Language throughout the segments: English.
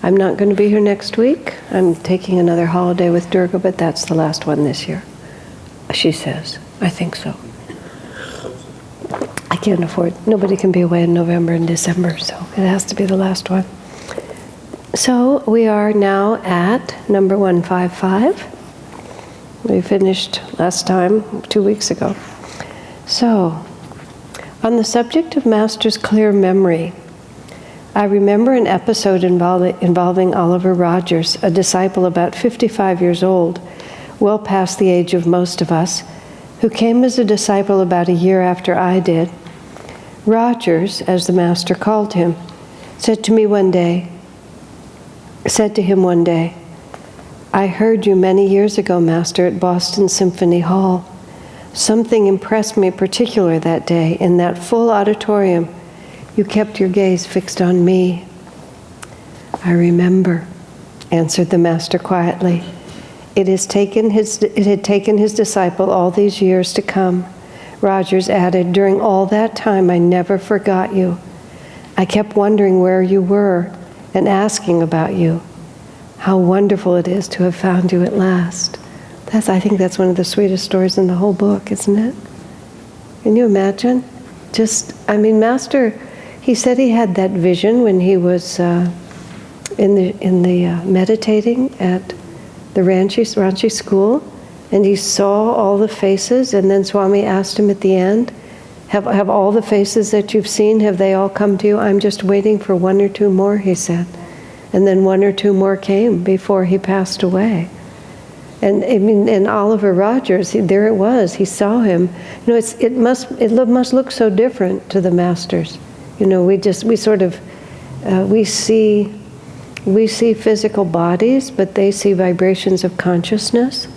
I'm not going to be here next week. I'm taking another holiday with Durga, but that's the last one this year. She says, I think so. I can't afford, nobody can be away in November and December, so it has to be the last one. So we are now at number 155. We finished last time, 2 weeks ago. So, on the subject of Master's clear memory, I remember an episode involving Oliver Rogers, a disciple about 55 years old, well past the age of most of us, who came as a disciple about a year after I did. Rogers, as the Master called him, said to him one day, I heard you many years ago, Master, at Boston Symphony Hall. Something impressed me particular that day. In that full auditorium, you kept your gaze fixed on me. I remember, answered the Master quietly. It had taken his disciple all these years to come. Rogers added, during all that time, I never forgot you. I kept wondering where you were and asking about you. How wonderful it is to have found you at last. I think that's one of the sweetest stories in the whole book, isn't it? Can you imagine? Master, he said he had that vision when he was in the meditating at the Ranchi school, and he saw all the faces, and then Swami asked him at the end, have all the faces that you've seen, have they all come to you? I'm just waiting for one or two more, he said. And then one or two more came before he passed away. And Oliver Rogers, there it was, he saw him. It must look so different to the Masters. We see physical bodies, but they see vibrations of consciousness.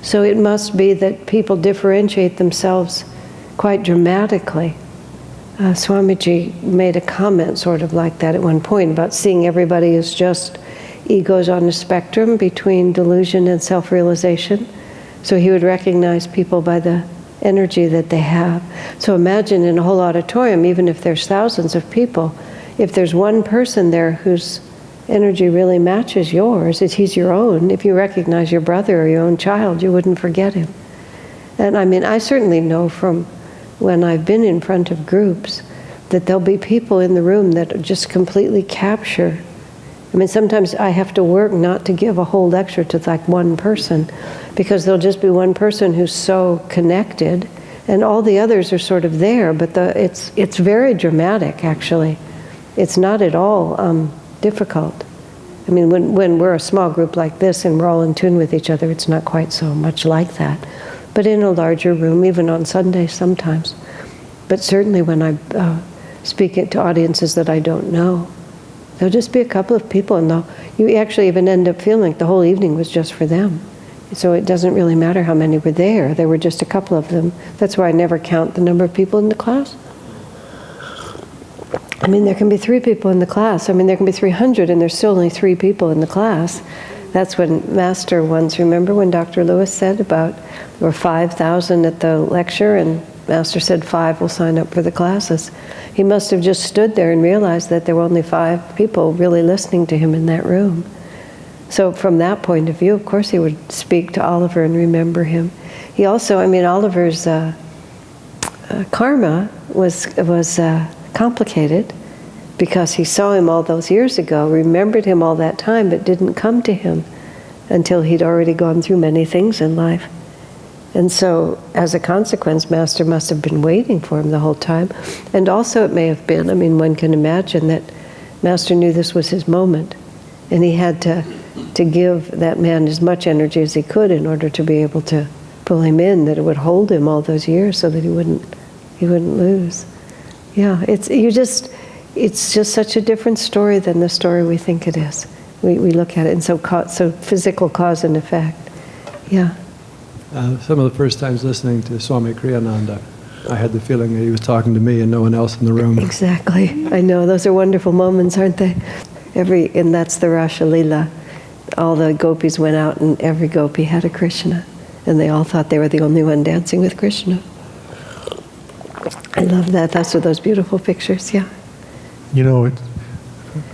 So it must be that people differentiate themselves quite dramatically. Swamiji made a comment sort of like that at one point about seeing everybody as just egos on a spectrum between delusion and self-realization. So he would recognize people by the energy that they have. So imagine in a whole auditorium, even if there's thousands of people, if there's one person there whose energy really matches yours, he's your own. If you recognize your brother or your own child, you wouldn't forget him. And I certainly know from when I've been in front of groups that there'll be people in the room that just completely capture. Sometimes I have to work not to give a whole lecture to like one person, because there'll just be one person who's so connected, and all the others are sort of there, but it's very dramatic, actually. It's not at all difficult. When we're a small group like this and we're all in tune with each other, it's not quite so much like that. But in a larger room, even on Sundays sometimes. But certainly when I speak to audiences that I don't know, there'll just be a couple of people, and you actually even end up feeling like the whole evening was just for them. So it doesn't really matter how many were there. There were just a couple of them. That's why I never count the number of people in the class. There can be 3 people in the class. There can be 300, and there's still only 3 people in the class. That's when Master once, remember when Dr. Lewis said about there were 5,000 at the lecture, and Master said 5 will sign up for the classes. He must have just stood there and realized that there were only 5 people really listening to him in that room. So from that point of view, of course he would speak to Oliver and remember him. He also, Oliver's karma was complicated, because he saw him all those years ago, remembered him all that time, but didn't come to him until he'd already gone through many things in life. And so, as a consequence, Master must have been waiting for him the whole time. And also it may have been, one can imagine that Master knew this was his moment, and he had to give that man as much energy as he could in order to be able to pull him in, that it would hold him all those years so that he wouldn't lose. Yeah, it's just such a different story than the story we think it is. We look at it in so physical cause and effect. Yeah. Some of the first times listening to Swami Kriyananda, I had the feeling that he was talking to me and no one else in the room. Exactly. I know. Those are wonderful moments, aren't they? And that's the Rasa Leela. All the gopis went out, and every gopi had a Krishna, and they all thought they were the only one dancing with Krishna. I love that. That's those beautiful pictures. Yeah.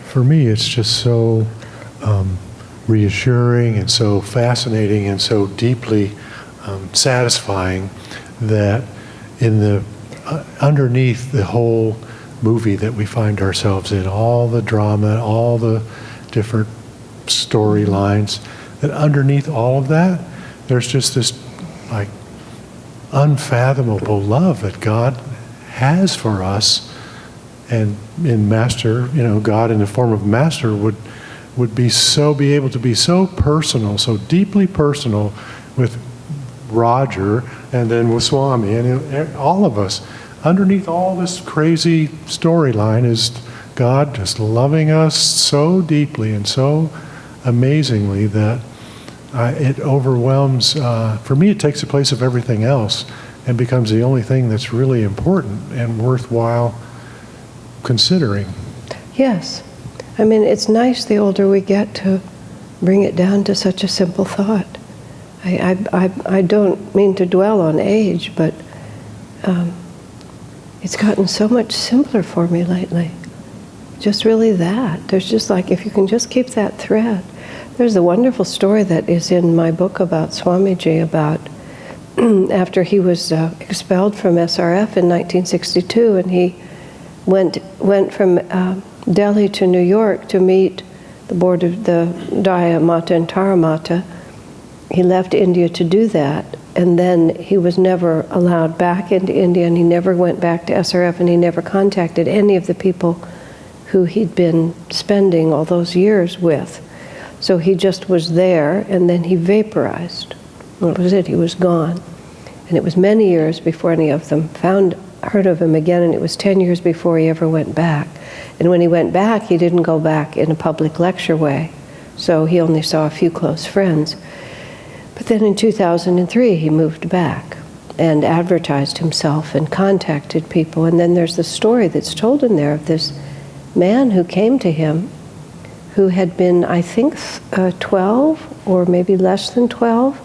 For me, it's just so reassuring and so fascinating and so deeply satisfying that in the underneath the whole movie that we find ourselves in, all the drama, all the different storylines, that underneath all of that, there's just this like unfathomable love that God has for us. And in Master, God in the form of Master would be able to be so personal, so deeply personal with Roger and then with Swami and all of us. Underneath all this crazy storyline is God just loving us so deeply and so amazingly that it overwhelms, for me it takes the place of everything else and becomes the only thing that's really important and worthwhile considering. Yes. I mean, it's nice the older we get to bring it down to such a simple thought. I don't mean to dwell on age, but it's gotten so much simpler for me lately. Just really that. There's just like, if you can just keep that thread. There's a wonderful story that is in my book about Swamiji, about after he was expelled from SRF in 1962, and he went from Delhi to New York to meet the board of the Daya Mata and Tara Mata. He left India to do that, and then he was never allowed back into India, and he never went back to SRF, and he never contacted any of the people who he'd been spending all those years with. So he just was there, and then he vaporized. That was it, he was gone. And it was many years before any of them heard of him again, and it was 10 years before he ever went back. And when he went back, he didn't go back in a public lecture way, so he only saw a few close friends. But then in 2003, he moved back and advertised himself and contacted people. And then there's the story that's told in there of this man who came to him who had been, I think, 12 or maybe less than 12,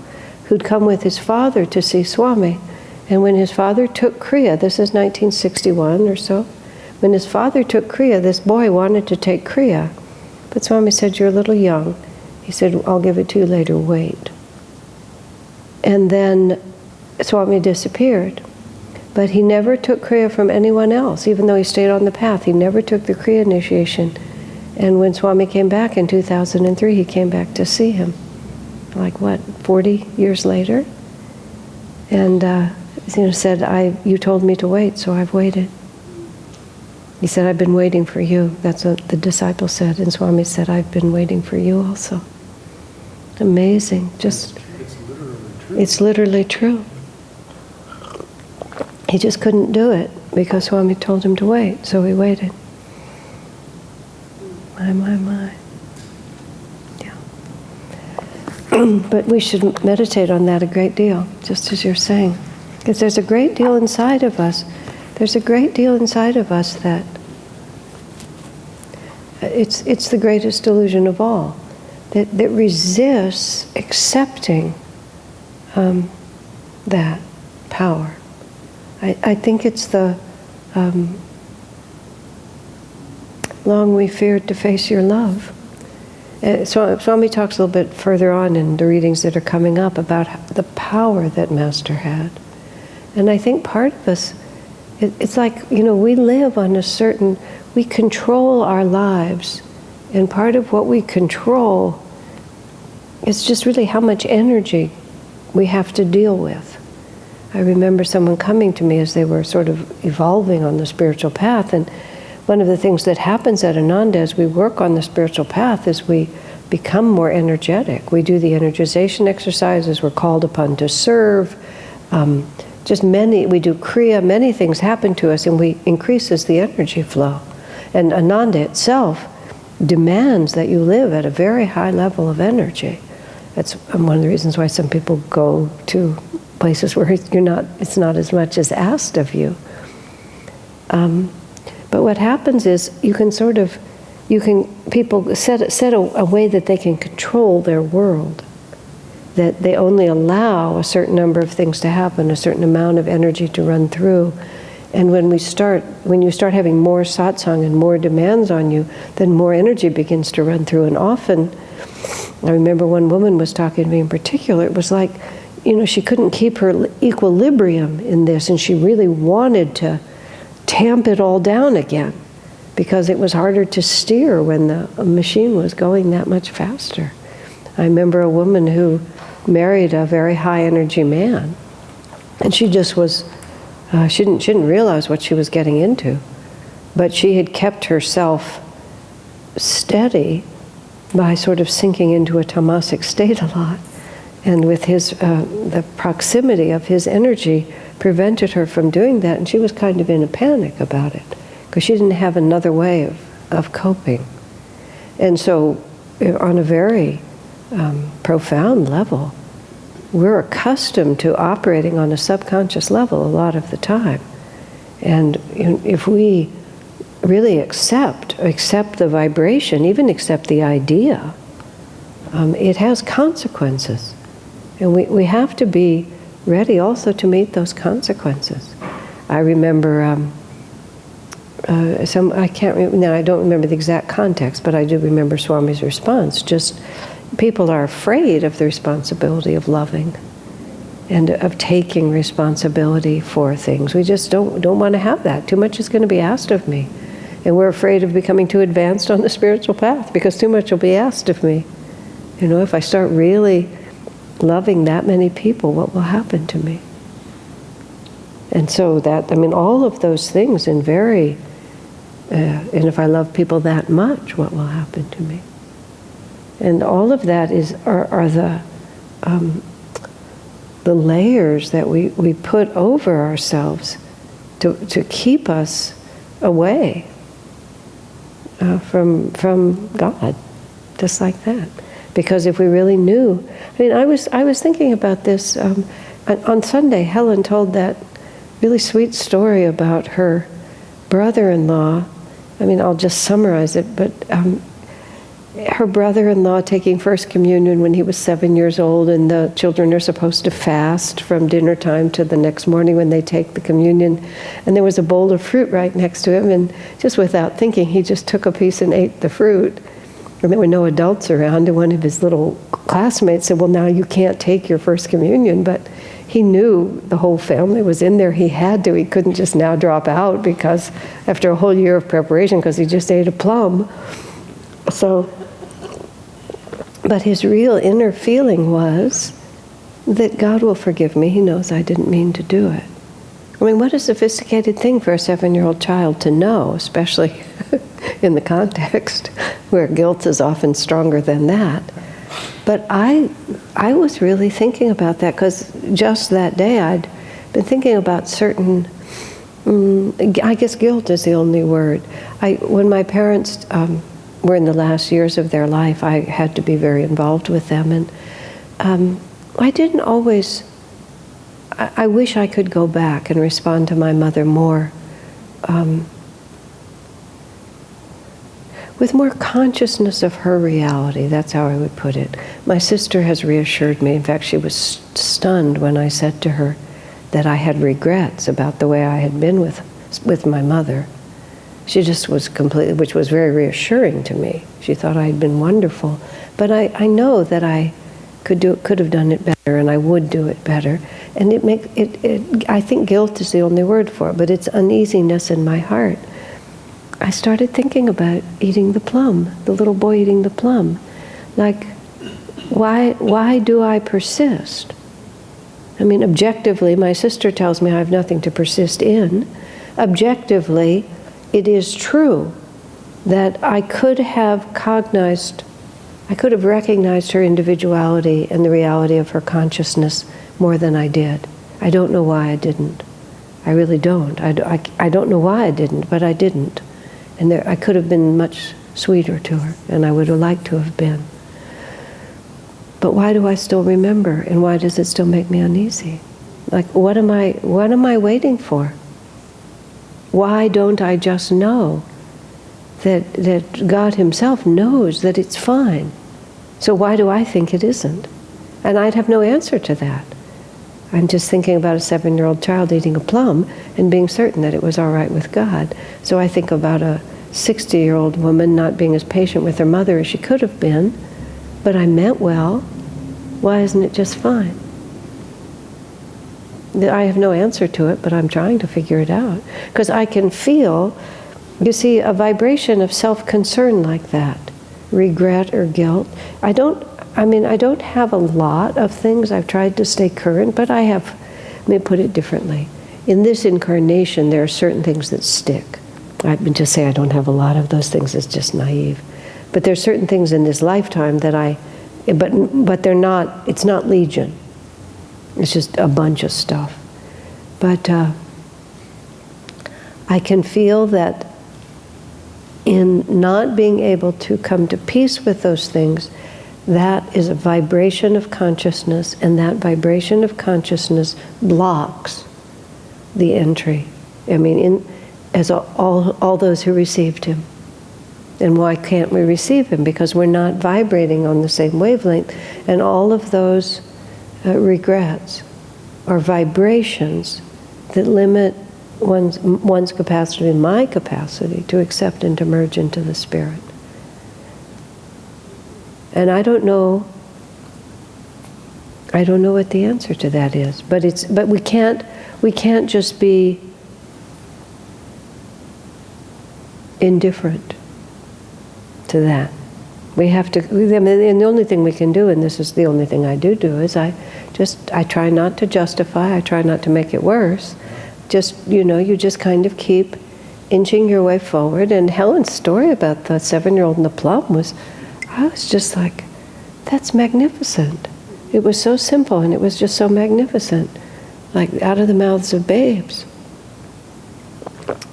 who'd come with his father to see Swami. And when his father took Kriya, this is 1961 or so, when his father took Kriya, this boy wanted to take Kriya. But Swami said, "You're a little young." He said, "I'll give it to you later, wait." And then Swami disappeared. But he never took Kriya from anyone else, even though he stayed on the path. He never took the Kriya initiation. And when Swami came back in 2003, he came back to see him. Like what, 40 years later? And said, "You told me to wait, so I've waited." He said, "I've been waiting for you." That's what the disciple said. And Swami said, "I've been waiting for you also." Amazing. Just, it's literally true. He just couldn't do it because Swami told him to wait, so he waited. My. Yeah. But we should meditate on that a great deal, just as you're saying. Because there's a great deal inside of us. There's a great deal inside of us that it's the greatest delusion of all, that resists accepting that power. I think it's the long we feared to face your love. So Swami talks a little bit further on in the readings that are coming up about the power that Master had. And I think part of us, it's like, we live on we control our lives, and part of what we control is just really how much energy we have to deal with. I remember someone coming to me as they were sort of evolving on the spiritual path, and one of the things that happens at Ananda as we work on the spiritual path is we become more energetic. We do the energization exercises, we're called upon to serve, we do Kriya, many things happen to us, and we increases the energy flow. And Ananda itself demands that you live at a very high level of energy. That's one of the reasons why some people go to places where it's not as much as asked of you. But what happens is people set a way that they can control their world, that they only allow a certain number of things to happen, a certain amount of energy to run through, And when you start having more satsang and more demands on you, then more energy begins to run through. And often, I remember one woman was talking to me in particular, it was like, she couldn't keep her equilibrium in this, and she really wanted to tamp it all down again, because it was harder to steer when the machine was going that much faster. I remember a woman who married a very high energy man, and she just was, she didn't realize what she was getting into, but she had kept herself steady by sort of sinking into a tamasic state a lot. And with his, the proximity of his energy prevented her from doing that, and she was kind of in a panic about it, because she didn't have another way of coping. And so, on a very profound level, we're accustomed to operating on a subconscious level a lot of the time. And if we really accept the vibration, even accept the idea, it has consequences. And we have to be ready also to meet those consequences. I remember I don't remember the exact context, but I do remember Swami's response. Just, people are afraid of the responsibility of loving and of taking responsibility for things. We just don't want to have that. Too much is going to be asked of me. And we're afraid of becoming too advanced on the spiritual path, because too much will be asked of me. If I start really loving that many people, what will happen to me? And so all of those things and if I love people that much, what will happen to me? And all of that are the layers that we put over ourselves to keep us away from God, just like that. Because if we really knew, I was thinking about this on Sunday. Helen told that really sweet story about her brother-in-law. I'll just summarize it, but her brother-in-law taking First Communion when he was 7 years old, and the children are supposed to fast from dinner time to the next morning when they take the communion. And there was a bowl of fruit right next to him, and just without thinking, he just took a piece and ate the fruit. And there were no adults around, and one of his little classmates said, well, now you can't take your First Communion, but he knew the whole family was in there. He had to. He couldn't just now drop out, because after a whole year of preparation, because he just ate a plum. So, but his real inner feeling was that God will forgive me. He knows I didn't mean to do it. What a sophisticated thing for a 7-year-old child to know, especially in the context where guilt is often stronger than that. But I was really thinking about that, because just that day I'd been thinking about certain, I guess guilt is the only word. When my parents were in the last years of their life, I had to be very involved with them, and I didn't always, I wish I could go back and respond to my mother more, with more consciousness of her reality. That's how I would put it. My sister has reassured me. In fact, she was stunned when I said to her that I had regrets about the way I had been with my mother. She just was completely, which was very reassuring to me. She thought I had been wonderful. But I know that I could have done it better, and I would do it better. And I think guilt is the only word for it, but it's uneasiness in my heart. I started thinking about eating the plum, the little boy eating the plum. Like, why do I persist? Objectively, my sister tells me I have nothing to persist in. Objectively, it is true that I could have recognized her individuality and the reality of her consciousness more than I did. I don't know why I didn't. I really don't. I don't know why I didn't, but I didn't. And I could have been much sweeter to her, and I would have liked to have been. But why do I still remember, and why does it still make me uneasy? Like, what am I waiting for? Why don't I just know that God Himself knows that it's fine? So why do I think it isn't? And I'd have no answer to that. I'm just thinking about a 7-year-old child eating a plum and being certain that it was all right with God. So I think about a 60-year-old woman not being as patient with her mother as she could have been, but I meant well. Why isn't it just fine? I have no answer to it, but I'm trying to figure it out. Because I can feel, you see, a vibration of self-concern like that, regret or guilt. I don't have a lot of things. I've tried to stay current, but I have, let me put it differently. In this incarnation, there are certain things that stick. To say I don't have a lot of those things is just naive. But there are certain things in this lifetime that but they're not, it's not legion. It's just a bunch of stuff. But I can feel that in not being able to come to peace with those things, that is a vibration of consciousness, and that vibration of consciousness blocks the entry. As all those who received him. And why can't we receive him? Because we're not vibrating on the same wavelength. And all of those regrets are vibrations that limit one's capacity and my capacity to accept and to merge into the Spirit. And I don't know what the answer to that is. But we can't just be indifferent to that. We have to, and the only thing we can do, and this is the only thing I do, is I try not to justify, I try not to make it worse. You just kind of keep inching your way forward. And Helen's story about the 7-year-old and the plum I was just like, that's magnificent. It was so simple and it was just so magnificent. Like out of the mouths of babes.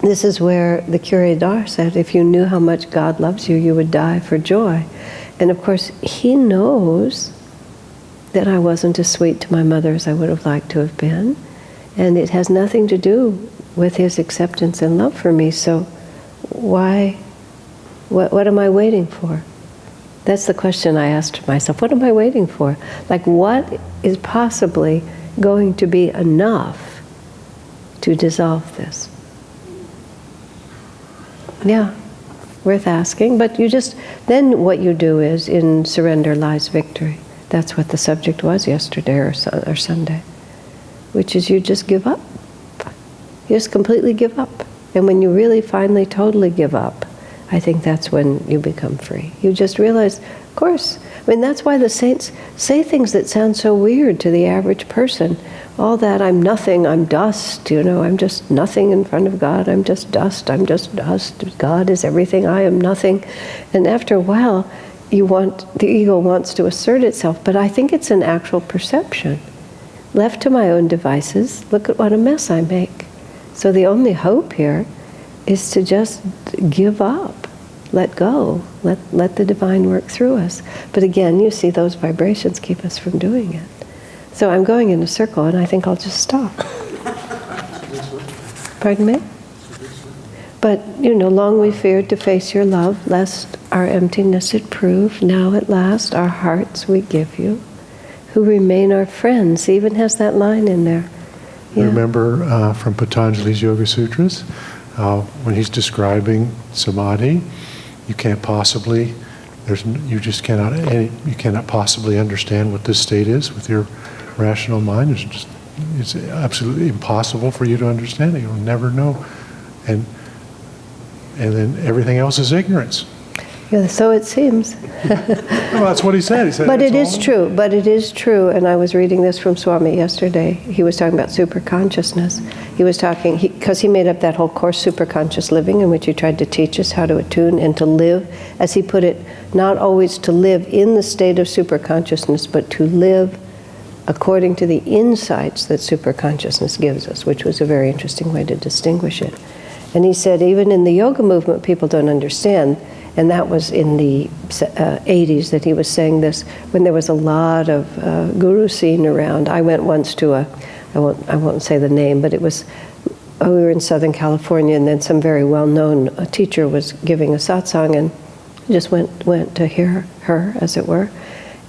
This is where the Curé d'Ars said, if you knew how much God loves you, you would die for joy. And of course, he knows that I wasn't as sweet to my mother as I would have liked to have been. And it has nothing to do with his acceptance and love for me. So why, what am I waiting for? That's the question I asked myself. What am I waiting for? Like, what is possibly going to be enough to dissolve this? Yeah, worth asking. But then what you do is, in surrender lies victory. That's what the subject was yesterday or Sunday. Which is you just give up. You just completely give up. And when you really finally totally give up, I think that's when you become free. You just realize, of course, that's why the saints say things that sound so weird to the average person. All that, I'm nothing, I'm dust, I'm just nothing in front of God, I'm just dust, God is everything, I am nothing. And after a while, the ego wants to assert itself, but I think it's an actual perception. Left to my own devices, look at what a mess I make. So the only hope here is to just give up, let go, let the divine work through us. But again, you see, those vibrations keep us from doing it. So I'm going in a circle, and I think I'll just stop. Pardon me? But, long we feared to face your love, lest our emptiness it prove. Now at last our hearts we give you, who remain our friends. He even has that line in there. Yeah. Remember from Patanjali's Yoga Sutras, when he's describing samadhi, you cannot possibly understand what this state is with your rational mind. It's absolutely impossible for you to understand it. You'll never know. And then everything else is ignorance. Yeah, so it seems. Well, that's what he said. He said, but it is true. But it is true. And I was reading this from Swami yesterday. He was talking about superconsciousness. He was talking, because he made up that whole course, Superconscious Living, in which he tried to teach us how to attune and to live, as he put it, not always to live in the state of superconsciousness, but to live according to the insights that superconsciousness gives us, which was a very interesting way to distinguish it. And he said, even in the yoga movement, people don't understand. And that was in the 80s that he was saying this, when there was a lot of guru scene around. I went once to I won't say the name, but it was, we were in Southern California, and then some very well-known teacher was giving a satsang, and just went to hear her, as it were.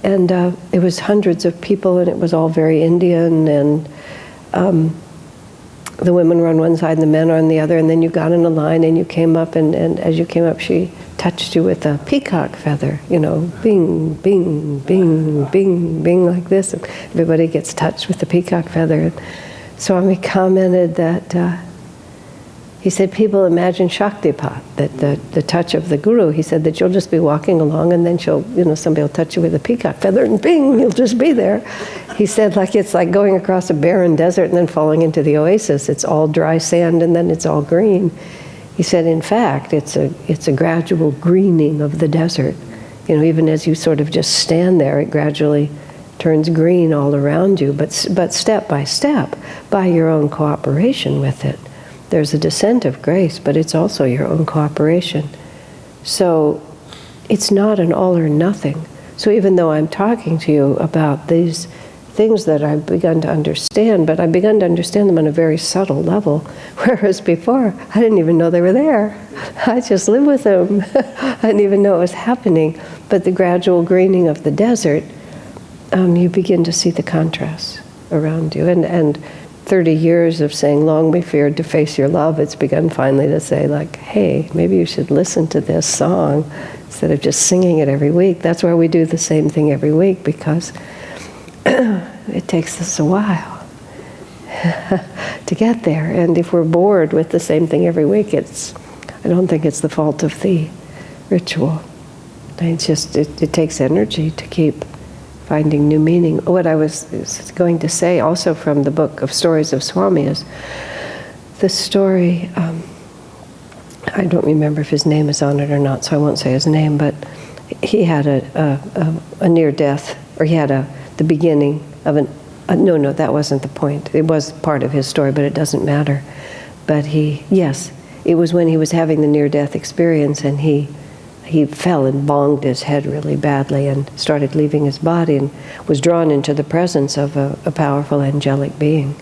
And it was hundreds of people, and it was all very Indian, and the women were on one side and the men are on the other, and then you got in a line and you came up, and as you came up, she touched you with a peacock feather, bing, bing, bing, bing, bing, like this. And everybody gets touched with the peacock feather. And Swami commented that, he said, people imagine Shaktipat, that the touch of the Guru, he said that you'll just be walking along and then somebody will touch you with a peacock feather and bing, you'll just be there. He said it's like going across a barren desert and then falling into the oasis. It's all dry sand and then it's all green. He said, in fact, it's a gradual greening of the desert. Even as you sort of just stand there, it gradually turns green all around you, but step by step, by your own cooperation with it. There's a descent of grace, but it's also your own cooperation. So it's not an all or nothing. So even though I'm talking to you about these things that I've begun to understand, but I've begun to understand them on a very subtle level, whereas before, I didn't even know they were there. I just lived with them. I didn't even know it was happening. But the gradual greening of the desert, you begin to see the contrasts around you. And 30 years of saying, long we feared to face your love, it's begun finally to say, hey, maybe you should listen to this song instead of just singing it every week. That's why we do the same thing every week, because it takes us a while to get there. And if we're bored with the same thing every week, I don't think it's the fault of the ritual. It's just, it takes energy to keep finding new meaning. What I was going to say also from the book of stories of Swami is the story, I don't remember if his name is on it or not, so I won't say his name, but he had a near death, or he had the beginning of no, that wasn't the point. It was part of his story, but it doesn't matter. But it was when he was having the near death experience, and he fell and bonged his head really badly and started leaving his body and was drawn into the presence of a powerful angelic being.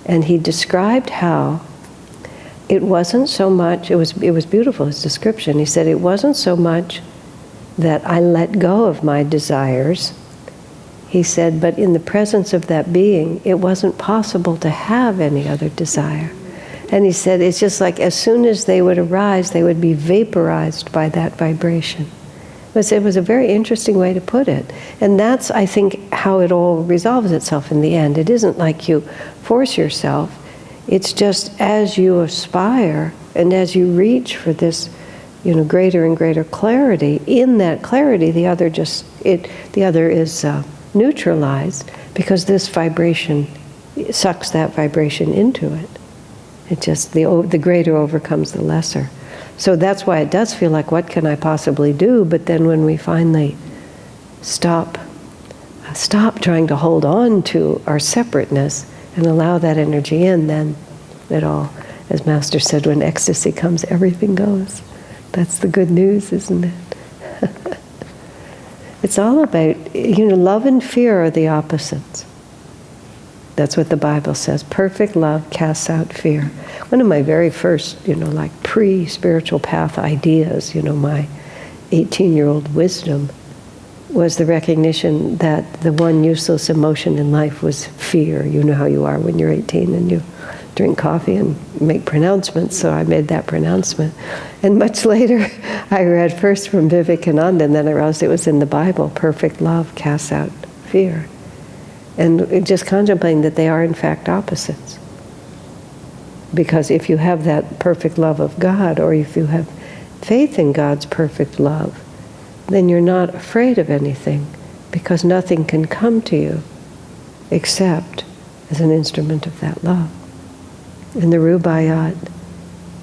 And he described how it wasn't so much, it was beautiful, his description. He said, it wasn't so much that I let go of my desires. He said, but in the presence of that being, it wasn't possible to have any other desire. And he said, it's just like as soon as they would arise, they would be vaporized by that vibration. It was a very interesting way to put it. And that's, I think, how it all resolves itself in the end. It isn't like you force yourself. It's just as you aspire and as you reach for this, greater and greater clarity, in that clarity, the other is neutralized, because this vibration sucks that vibration into it. It just, the greater overcomes the lesser. So that's why it does feel like, what can I possibly do? But then when we finally stop trying to hold on to our separateness and allow that energy in, then it all, as Master said, when ecstasy comes, everything goes. That's the good news, isn't it? It's all about, love and fear are the opposites. That's what the Bible says. Perfect love casts out fear. One of my very first, pre-spiritual path ideas, my 18-year-old wisdom, was the recognition that the one useless emotion in life was fear. You know how you are when you're 18 and you drink coffee and make pronouncements, so I made that pronouncement. And much later, I read first from Vivekananda, and then I realized it was in the Bible. Perfect love casts out fear. And just contemplating that they are in fact opposites. Because if you have that perfect love of God, or if you have faith in God's perfect love, then you're not afraid of anything, because nothing can come to you except as an instrument of that love. In the Rubaiyat,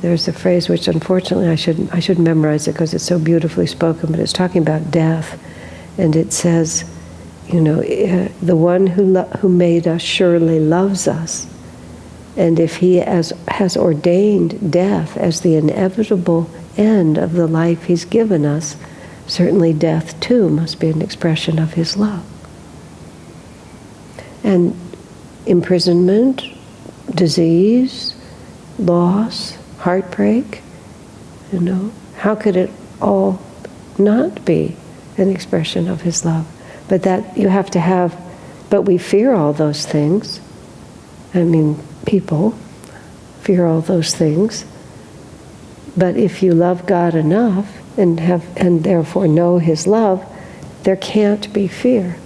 there's a phrase which unfortunately I should memorize it because it's so beautifully spoken, but it's talking about death. And it says, the one who made us surely loves us. And if he has ordained death as the inevitable end of the life he's given us, certainly death too must be an expression of his love. And imprisonment, disease, loss, heartbreak, how could it all not be an expression of his love? But that you have to have, but we fear all those things. I mean, people fear all those things. But if you love God enough and therefore know His love, there can't be fear.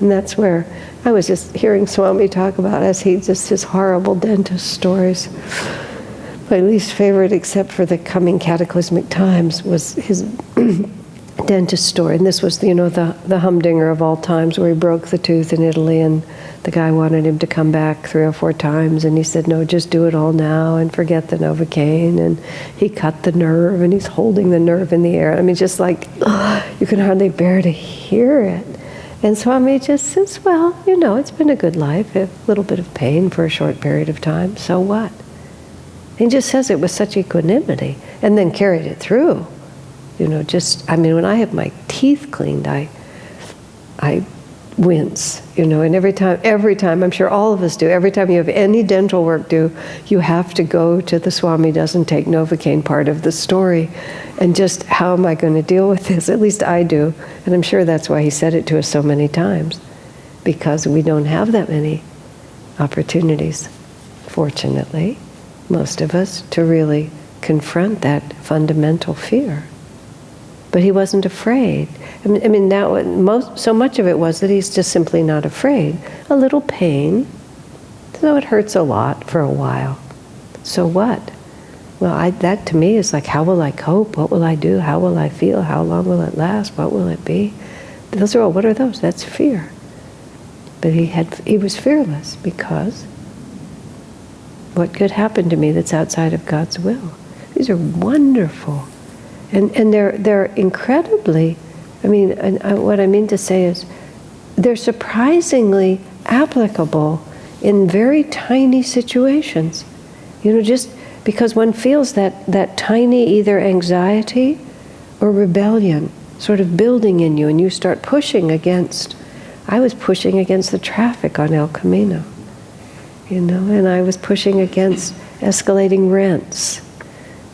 And that's where I was just hearing Swami talk about his horrible dentist stories. My least favorite, except for the coming cataclysmic times, was his dentist story. And this was, the humdinger of all times, where he broke the tooth in Italy, and the guy wanted him to come back 3 or 4 times, and he said, no, just do it all now and forget the Novocaine. And he cut the nerve, and he's holding the nerve in the air. I mean, just like, you can hardly bear to hear it. And Swami just says, well, it's been a good life, a little bit of pain for a short period of time, so what? He just says it with such equanimity, and then carried it through. When I have my teeth cleaned, I wince, and every time, I'm sure all of us do, every time you have any dental work due, you have to go to the Swami doesn't take Novocaine part of the story, and just, how am I going to deal with this? At least I do, and I'm sure that's why he said it to us so many times, because we don't have that many opportunities, fortunately, most of us, to really confront that fundamental fear. But he wasn't afraid. So much of it was that he's just simply not afraid. A little pain, so it hurts a lot for a while. So what? Well, that to me is like, how will I cope? What will I do? How will I feel? How long will it last? What will it be? Those are all, what are those? That's fear. But he was fearless, because what could happen to me that's outside of God's will? These are wonderful. And they're incredibly, what I mean to say is, they're surprisingly applicable in very tiny situations. Just because one feels that tiny either anxiety or rebellion sort of building in you, and you start pushing against. I was pushing against the traffic on El Camino, and I was pushing against escalating rents,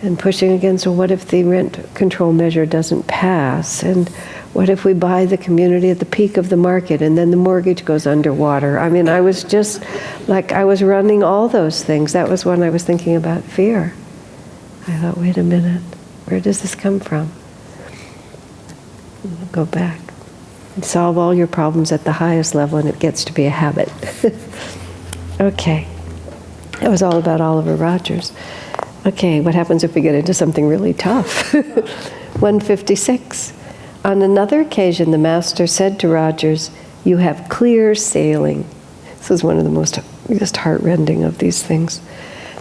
and pushing against, well, what if the rent control measure doesn't pass? And what if we buy the community at the peak of the market and then the mortgage goes underwater? I was just like, I was running all those things. That was when I was thinking about fear. I thought, wait a minute, where does this come from? Go back and solve all your problems at the highest level, and it gets to be a habit. Okay, that was all about Oliver Rogers. Okay, what happens if we get into something really tough? 156. On another occasion, the Master said to Rogers, "You have clear sailing." This is one of the most just heartrending of these things.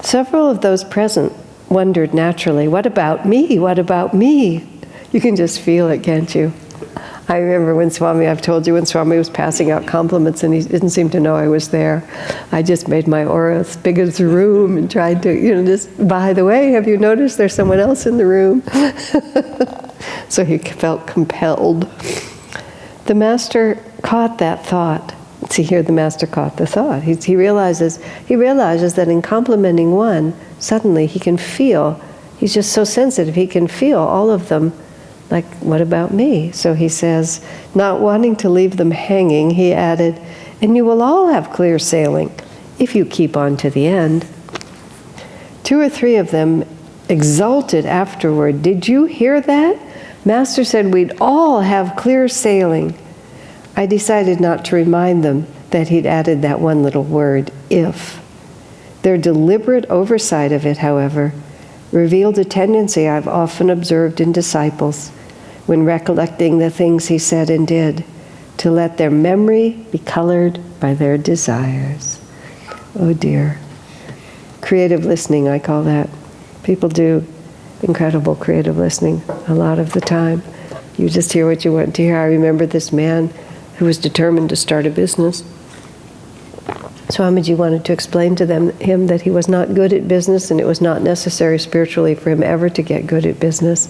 Several of those present wondered naturally, what about me? What about me? You can just feel it, can't you? I remember when I've told you, when Swami was passing out compliments and he didn't seem to know I was there, I just made my aura as big as the room and tried to, just, by the way, have you noticed there's someone else in the room? So he felt compelled. The Master caught that thought. See, here the Master caught the thought. He realizes that in complimenting one, suddenly he can feel, he's just so sensitive, he can feel all of them. Like, what about me? So he says, not wanting to leave them hanging, he added, and you will all have clear sailing, if you keep on to the end. 2 or 3 of them exulted afterward. Did you hear that? Master said we'd all have clear sailing. I decided not to remind them that he'd added that one little word, if. Their deliberate oversight of it, however, revealed a tendency I've often observed in disciples when recollecting the things he said and did, to let their memory be colored by their desires. Oh dear. Creative listening, I call that. People do incredible creative listening a lot of the time. You just hear what you want to hear. I remember this man who was determined to start a business. Swamiji wanted to explain to him that he was not good at business, and it was not necessary spiritually for him ever to get good at business.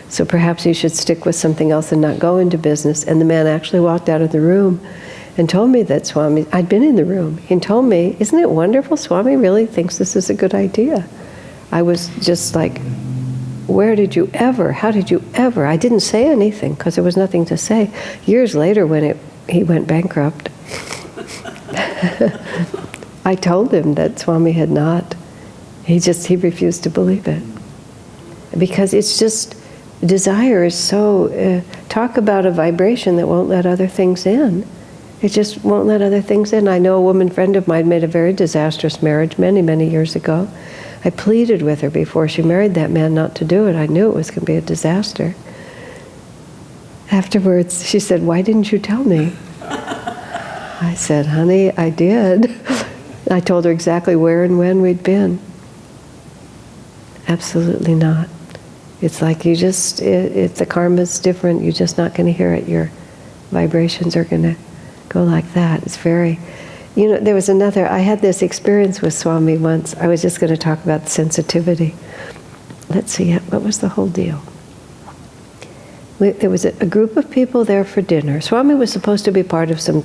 So perhaps he should stick with something else and not go into business. And the man actually walked out of the room and told me that Swami, I'd been in the room, he told me, isn't it wonderful? Swami really thinks this is a good idea. I was just like, where did you ever, how did you ever? I didn't say anything because there was nothing to say. Years later when he went bankrupt, I told him that Swami had not. He refused to believe it. Because it's just, desire is so, talk about a vibration that won't let other things in. It just won't let other things in. I know a woman friend of mine made a very disastrous marriage many, many years ago. I pleaded with her before she married that man not to do it. I knew it was going to be a disaster. Afterwards, she said, "Why didn't you tell me?" I said, "Honey, I did." I told her exactly where and when we'd been. Absolutely not. It's like you just, the karma's different. You're just not going to hear it. Your vibrations are going to go like that. It's very, there was I had this experience with Swami once. I was just going to talk about sensitivity. Let's see, what was the whole deal? There was a group of people there for dinner. Swami was supposed to be part of some.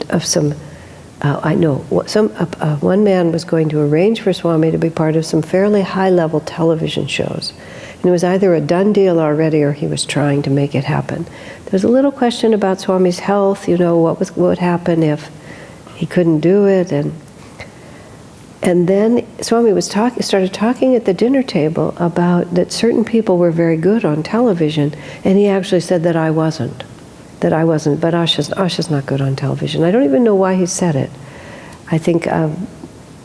One man was going to arrange for Swami to be part of some fairly high-level television shows. And it was either a done deal already or he was trying to make it happen. There was a little question about Swami's health, what would happen if he couldn't do it. And then Swami started talking at the dinner table about that certain people were very good on television, and he actually said that I wasn't. But Asha's not good on television. I don't even know why he said it. I think, I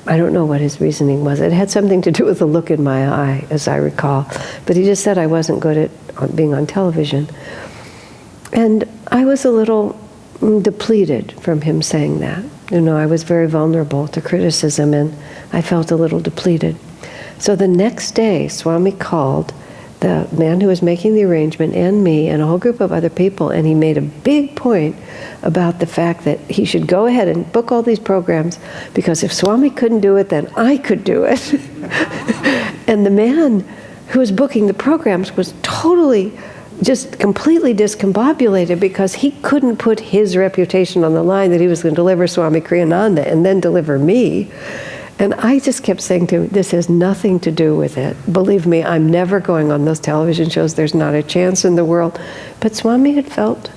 don't know what his reasoning was. It had something to do with the look in my eye, as I recall. But he just said I wasn't good at being on television. And I was a little depleted from him saying that. I was very vulnerable to criticism, and I felt a little depleted. So the next day, Swami called the man who was making the arrangement and me and a whole group of other people, and he made a big point about the fact that he should go ahead and book all these programs, because if Swami couldn't do it, then I could do it. And the man who was booking the programs was just completely discombobulated, because he couldn't put his reputation on the line that he was going to deliver Swami Kriyananda and then deliver me. And I just kept saying to him, this has nothing to do with it. Believe me, I'm never going on those television shows. There's not a chance in the world. But Swami he'd felt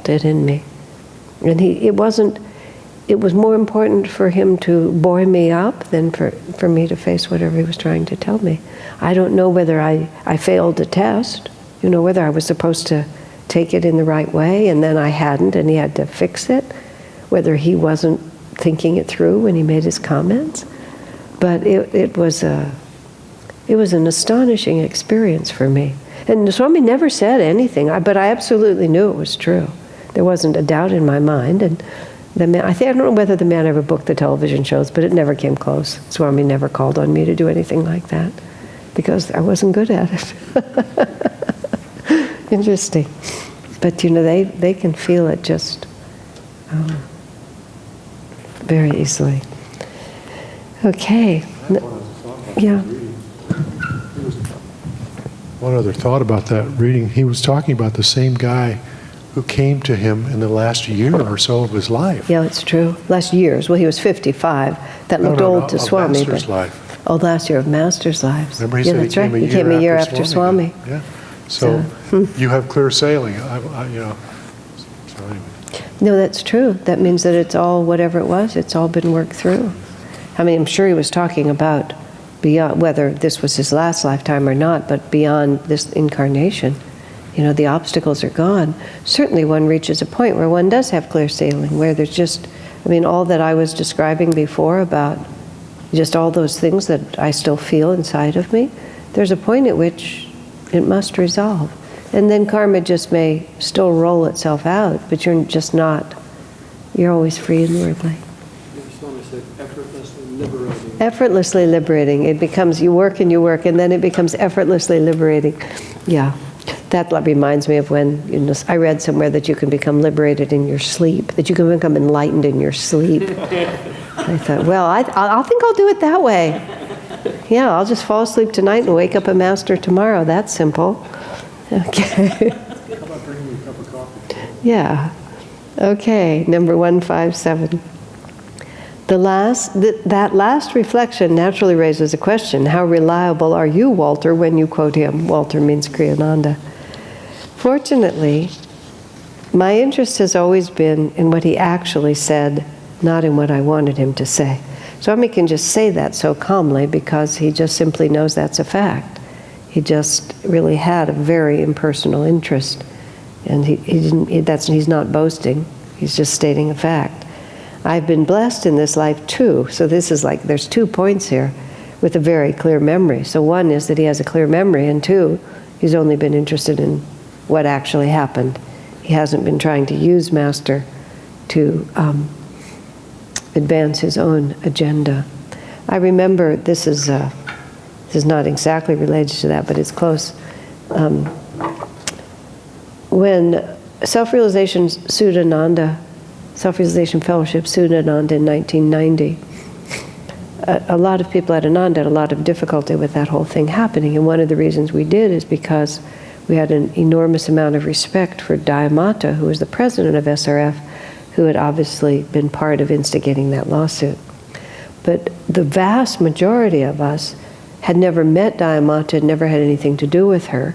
it in me. And it was more important for him to buoy me up than for me to face whatever he was trying to tell me. I don't know whether I failed a test, whether I was supposed to take it in the right way and then I hadn't and he had to fix it, whether he wasn't thinking it through when he made his comments. But it was an astonishing experience for me. And Swami never said anything, but I absolutely knew it was true. There wasn't a doubt in my mind. And the man, I don't know whether the man ever booked the television shows, but it never came close. Swami never called on me to do anything like that, because I wasn't good at it. Interesting. But they can feel it just very easily. Okay. Yeah. One other thought about that reading, he was talking about the same guy who came to him in the last year or so of his life. Yeah, it's true. Last year's. Well, he was 55. That looked old to Swami. Master's life. Oh, last year of Master's lives. Remember he said that's right. He came a year after Swami. Yeah. So you have clear sailing. So anyway. No, that's true. That means that it's all, whatever it was, it's all been worked through. I mean, I'm sure he was talking about beyond, whether this was his last lifetime or not, but beyond this incarnation. The obstacles are gone. Certainly one reaches a point where one does have clear sailing, where there's just, all that I was describing before about just all those things that I still feel inside of me, there's a point at which it must resolve. And then karma just may still roll itself out, but you're just not, you're always free inwardly. Swami said effortlessly liberating. Effortlessly liberating. It becomes, you work, and then it becomes effortlessly liberating. Yeah. That reminds me of when I read somewhere that you can become liberated in your sleep, that you can become enlightened in your sleep. I thought, well, I think I'll do it that way. Yeah, I'll just fall asleep tonight and wake up a master tomorrow. That's simple. Okay. How about bringing me a cup of coffee? Yeah. Okay, number 157. That last reflection naturally raises a question. How reliable are you, Walter, when you quote him? Walter means Kriyananda. Fortunately, my interest has always been in what he actually said, not in what I wanted him to say. Swami can just say that so calmly because he just simply knows that's a fact. He just really had a very impersonal interest, and he's not boasting. He's just stating a fact. I've been blessed in this life too. So this is like, there's 2 points here with a very clear memory. So one is that he has a clear memory, and two, he's only been interested in what actually happened. He hasn't been trying to use Master to advance his own agenda. I remember, this is not exactly related to that, but it's close. When Self-Realization Fellowship sued Ananda in 1990, a lot of people at Ananda had a lot of difficulty with that whole thing happening, and one of the reasons we did is because we had an enormous amount of respect for Dayamata, who was the president of SRF, who had obviously been part of instigating that lawsuit. But the vast majority of us had never met Dayamata, had never had anything to do with her.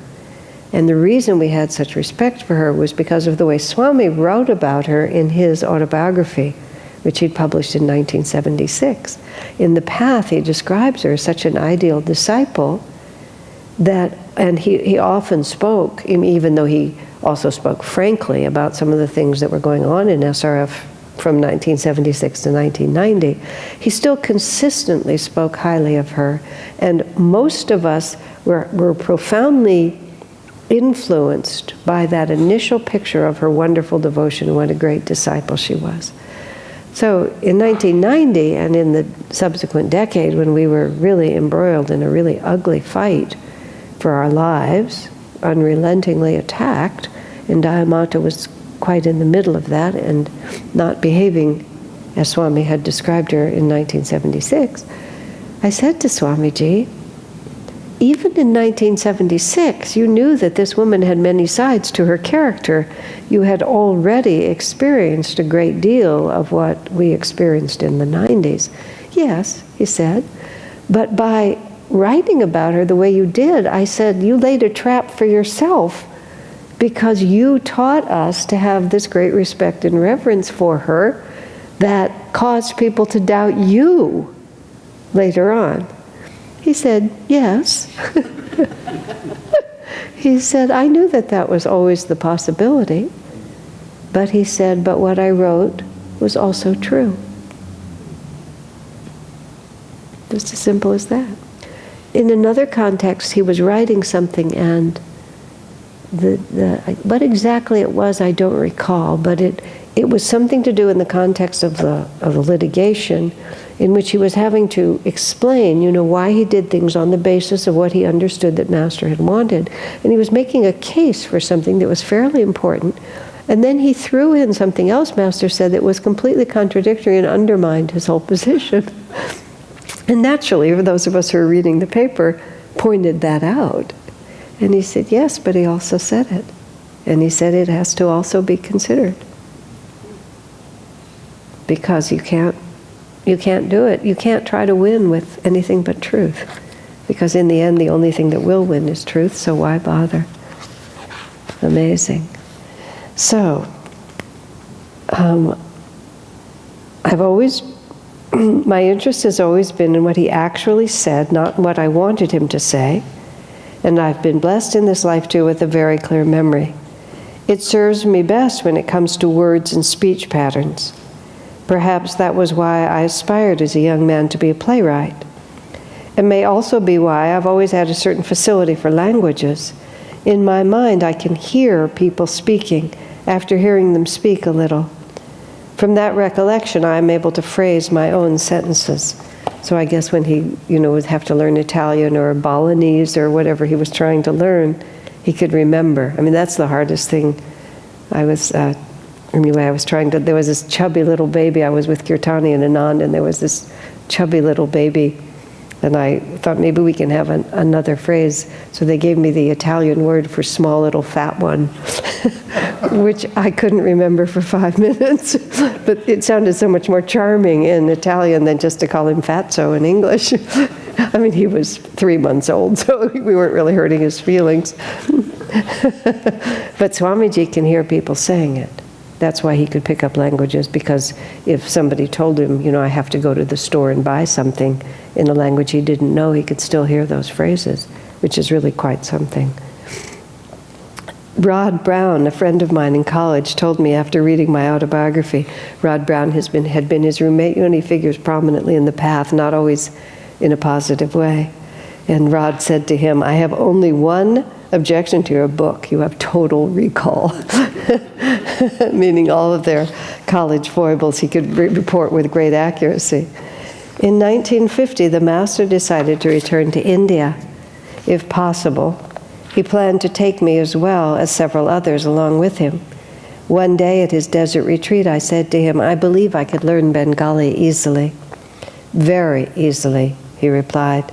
And the reason we had such respect for her was because of the way Swami wrote about her in his autobiography, which he'd published in 1976. In The Path, he describes her as such an ideal disciple that, and he often spoke, even though he also spoke frankly about some of the things that were going on in SRF from 1976 to 1990, he still consistently spoke highly of her. And most of us were profoundly influenced by that initial picture of her wonderful devotion and what a great disciple she was. So in 1990 and in the subsequent decade, when we were really embroiled in a really ugly fight for our lives, unrelentingly attacked, and Dayamata was quite in the middle of that and not behaving as Swami had described her in 1976, I said to Swamiji, even in 1976, you knew that this woman had many sides to her character. You had already experienced a great deal of what we experienced in the 90s. Yes, he said, but by writing about her the way you did, I said, you laid a trap for yourself because you taught us to have this great respect and reverence for her that caused people to doubt you later on. He said, yes. He said, I knew that that was always the possibility. But he said, but what I wrote was also true. Just as simple as that. In another context, he was writing something, and what exactly it was, I don't recall, but it was something to do in the context of the litigation, in which he was having to explain, why he did things on the basis of what he understood that Master had wanted. And he was making a case for something that was fairly important. And then he threw in something else Master said that was completely contradictory and undermined his whole position. And naturally, those of us who were reading the paper pointed that out. And he said, yes, but he also said it. And he said it has to also be considered. Because you can't do it. You can't try to win with anything but truth. Because in the end, the only thing that will win is truth, so why bother? Amazing. So, my interest has always been in what he actually said, not what I wanted him to say. And I've been blessed in this life too with a very clear memory. It serves me best when it comes to words and speech patterns. Perhaps that was why I aspired as a young man to be a playwright. It may also be why I've always had a certain facility for languages. In my mind, I can hear people speaking after hearing them speak a little. From that recollection, I am able to phrase my own sentences. So I guess when he, would have to learn Italian or Balinese or whatever he was trying to learn, he could remember. I mean, that's the hardest thing. There was this chubby little baby. I was with Kirtani and Ananda, and there was this chubby little baby. And I thought maybe we can have another phrase. So they gave me the Italian word for small little fat one, which I couldn't remember for 5 minutes. But it sounded so much more charming in Italian than just to call him fatso in English. I mean, he was 3 months old, so we weren't really hurting his feelings. But Swamiji can hear people saying it. That's why he could pick up languages, because if somebody told him, I have to go to the store and buy something in a language he didn't know, he could still hear those phrases, which is really quite something. Rod Brown, a friend of mine in college, told me after reading my autobiography, Rod Brown had been his roommate, and he figures prominently in the path, not always in a positive way. And Rod said to him, "I have only one objection to your book. You have total recall." Meaning all of their college foibles he could report with great accuracy. In 1950, the Master decided to return to India, if possible. He planned to take me as well as several others along with him. One day at his desert retreat, I said to him, "I believe I could learn Bengali easily." "Very easily," he replied.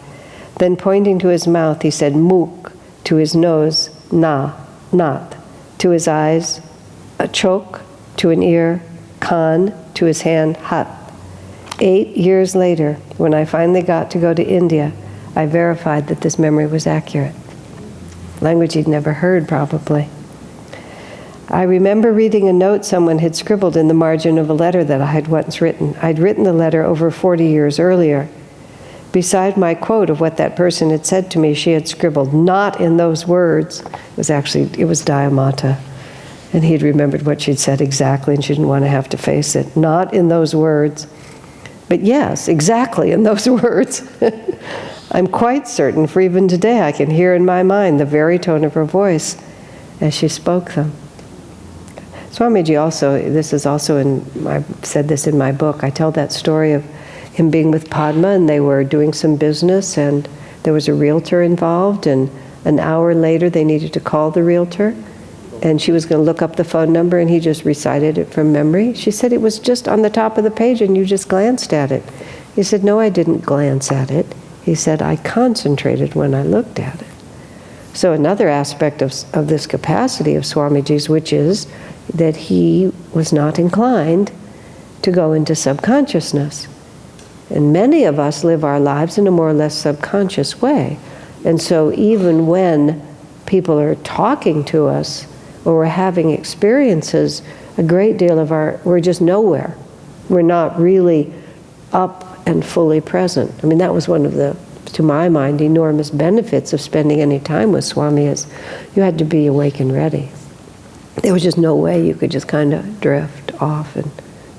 Then pointing to his mouth, he said, "Muk," to his nose, "na," not, to his eyes, a chok, to an ear, "kan," to his hand, "hat." 8 years later, when I finally got to go to India, I verified that this memory was accurate. Language he'd never heard, probably. I remember reading a note someone had scribbled in the margin of a letter that I had once written. I'd written the letter over 40 years earlier. Beside my quote of what that person had said to me, she had scribbled, "Not in those words." It was Dayamata. And he'd remembered what she'd said exactly, and she didn't want to have to face it. "Not in those words." But yes, exactly in those words. I'm quite certain, for even today I can hear in my mind the very tone of her voice as she spoke them. Swamiji also, I've said this in my book, I tell that story of him being with Padma, and they were doing some business, and there was a realtor involved, and an hour later they needed to call the realtor, and she was going to look up the phone number, and he just recited it from memory. She said, "It was just on the top of the page and you just glanced at it." He said, "No, I didn't glance at it." He said, "I concentrated when I looked at it." So another aspect of this capacity of Swamiji's, which is that he was not inclined to go into subconsciousness. And many of us live our lives in a more or less subconscious way. And so even when people are talking to us or we're having experiences, a great deal of we're just nowhere. We're not really up and fully present. I mean, that was one of the, to my mind, enormous benefits of spending any time with Swami, is you had to be awake and ready. There was just no way you could just kind of drift off and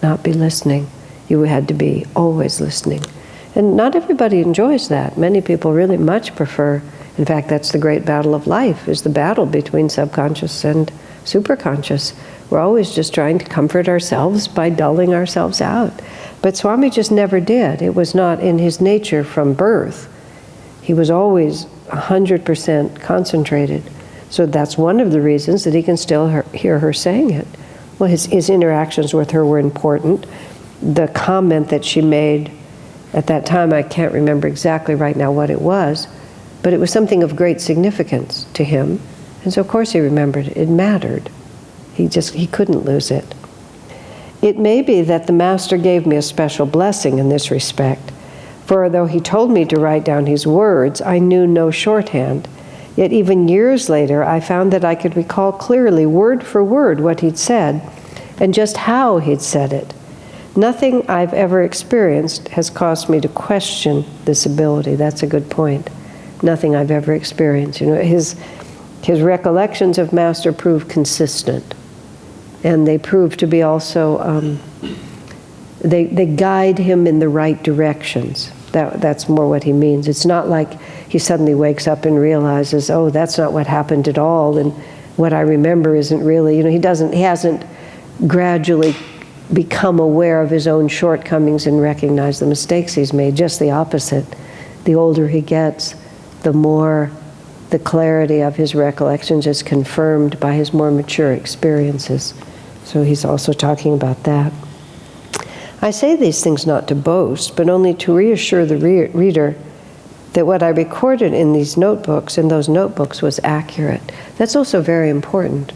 not be listening. You had to be always listening. And not everybody enjoys that. Many people really much prefer, in fact, that's the great battle of life, is the battle between subconscious and superconscious. We're always just trying to comfort ourselves by dulling ourselves out. But Swami just never did. It was not in his nature from birth. He was always 100% concentrated. So that's one of the reasons that he can still hear her saying it. Well, his interactions with her were important. The comment that she made at that time, I can't remember exactly right now what it was, but it was something of great significance to him. And so of course he remembered it. It mattered. He couldn't lose it. It may be that the Master gave me a special blessing in this respect, for though he told me to write down his words, I knew no shorthand. Yet even years later, I found that I could recall clearly, word for word, what he'd said, and just how he'd said it. Nothing I've ever experienced has caused me to question this ability. That's a good point. Nothing I've ever experienced. His recollections of Master prove consistent. And they prove to be also, they guide him in the right directions. That's more what he means. It's not like he suddenly wakes up and realizes, oh, that's not what happened at all, and what I remember isn't really, he hasn't gradually become aware of his own shortcomings and recognize the mistakes he's made. Just the opposite. The older he gets, the more the clarity of his recollections is confirmed by his more mature experiences. So he's also talking about that. I say these things not to boast, but only to reassure the reader that what I recorded in those notebooks was accurate. That's also very important,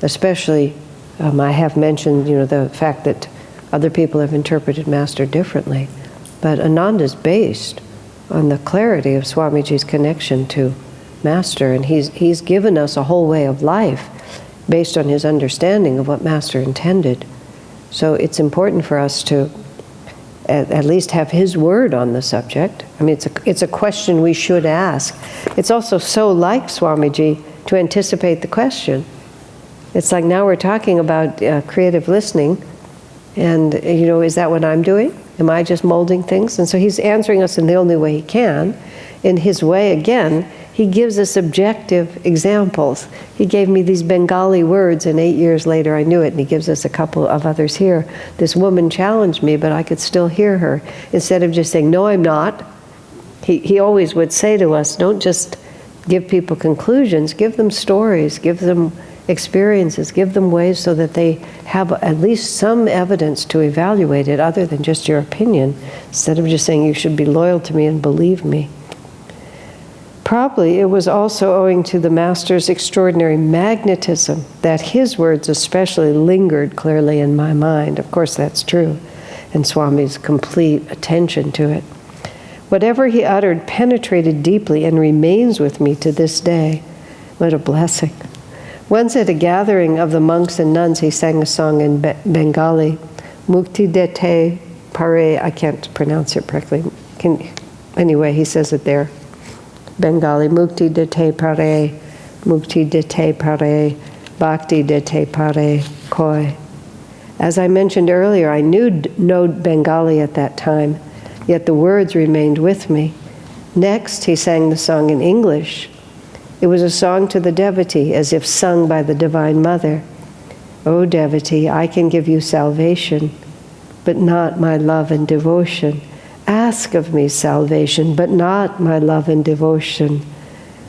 especially I have mentioned, the fact that other people have interpreted Master differently, but Ananda is based on the clarity of Swamiji's connection to Master, and he's given us a whole way of life based on his understanding of what Master intended. So it's important for us to at least have his word on the subject. I mean, it's a question we should ask. It's also so like Swamiji to anticipate the question. It's like now we're talking about creative listening, and is that what I'm doing? Am I just molding things? And so he's answering us in the only way he can. In his way, again, he gives us objective examples. He gave me these Bengali words, and 8 years later I knew it, and he gives us a couple of others here. This woman challenged me, but I could still hear her. Instead of just saying, no, I'm not, he always would say to us, don't just give people conclusions, give them stories, give them experiences, give them ways so that they have at least some evidence to evaluate it other than just your opinion, instead of just saying you should be loyal to me and believe me. Probably it was also owing to the Master's extraordinary magnetism that his words especially lingered clearly in my mind. Of course that's true, and Swami's complete attention to it. Whatever he uttered penetrated deeply and remains with me to this day. What a blessing. Once at a gathering of the monks and nuns, he sang a song in Bengali, Mukti Dete Pare, I can't pronounce it correctly. Anyway, he says it there. Bengali, Mukti Dete Pare, Mukti Dete Pare, Bhakti Dete Pare, Koi. As I mentioned earlier, I knew no Bengali at that time, yet the words remained with me. Next, he sang the song in English. It was a song to the devotee, as if sung by the Divine Mother. O devotee, I can give you salvation, but not my love and devotion. Ask of me salvation, but not my love and devotion.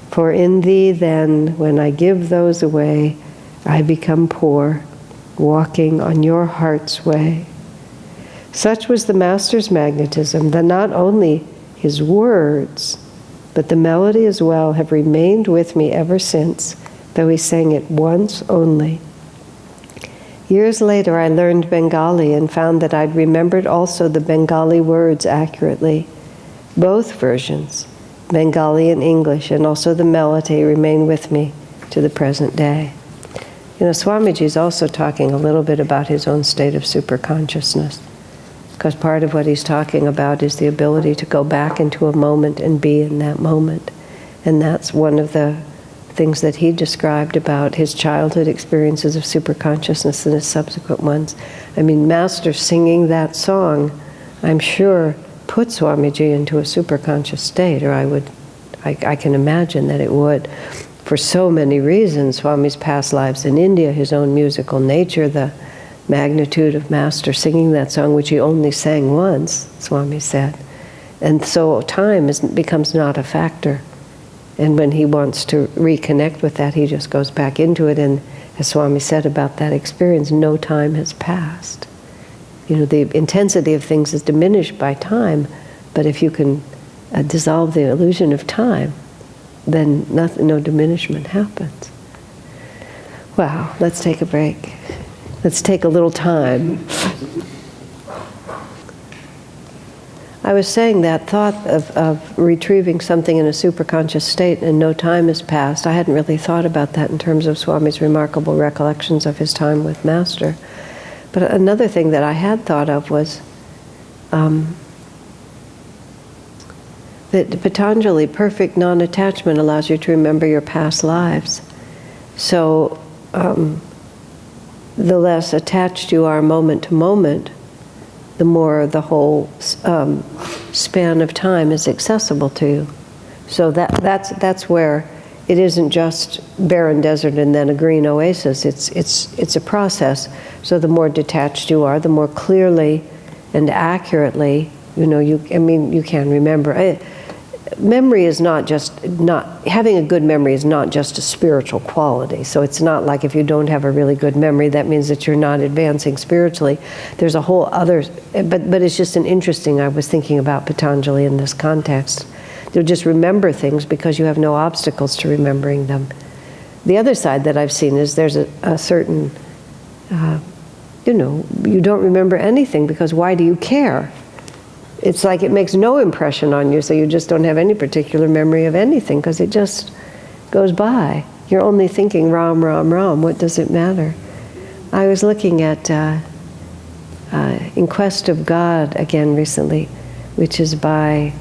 For in thee then, when I give those away, I become poor, walking on your heart's way. Such was the Master's magnetism that not only his words, but the melody as well have remained with me ever since, though he sang it once only. Years later, I learned Bengali and found that I'd remembered also the Bengali words accurately. Both versions, Bengali and English, and also the melody remain with me to the present day. Swamiji is also talking a little bit about his own state of superconsciousness, because part of what he's talking about is the ability to go back into a moment and be in that moment. And that's one of the things that he described about his childhood experiences of superconsciousness and his subsequent ones. I mean, Master singing that song, I'm sure, put Swamiji into a superconscious state, or I can imagine that it would. For so many reasons, Swami's past lives in India, his own musical nature, the magnitude of Master singing that song, which he only sang once, Swami said. And so time becomes not a factor. And when he wants to reconnect with that, he just goes back into it. And as Swami said about that experience, no time has passed. The intensity of things is diminished by time, but if you can dissolve the illusion of time, then no diminishment happens. Wow, let's take a break. Let's take a little time. I was saying that thought of retrieving something in a superconscious state and no time has passed. I hadn't really thought about that in terms of Swami's remarkable recollections of his time with Master. But another thing that I had thought of was that Patanjali, perfect non-attachment, allows you to remember your past lives. So the less attached you are moment to moment, the more the whole span of time is accessible to you. So that's where it isn't just barren desert and then a green oasis. It's a process. So the more detached you are, the more clearly and accurately, you can remember. Memory is having a good memory is not just a spiritual quality. So it's not like if you don't have a really good memory, that means that you're not advancing spiritually. There's a whole other, but it's just I was thinking about Patanjali in this context. You'll just remember things because you have no obstacles to remembering them. The other side that I've seen is there's a certain, you don't remember anything because why do you care? It's like it makes no impression on you, so you just don't have any particular memory of anything because it just goes by. you're only thinking Ram, Ram, Ram. What does it matter? I was looking at In Quest of God again recently, which is by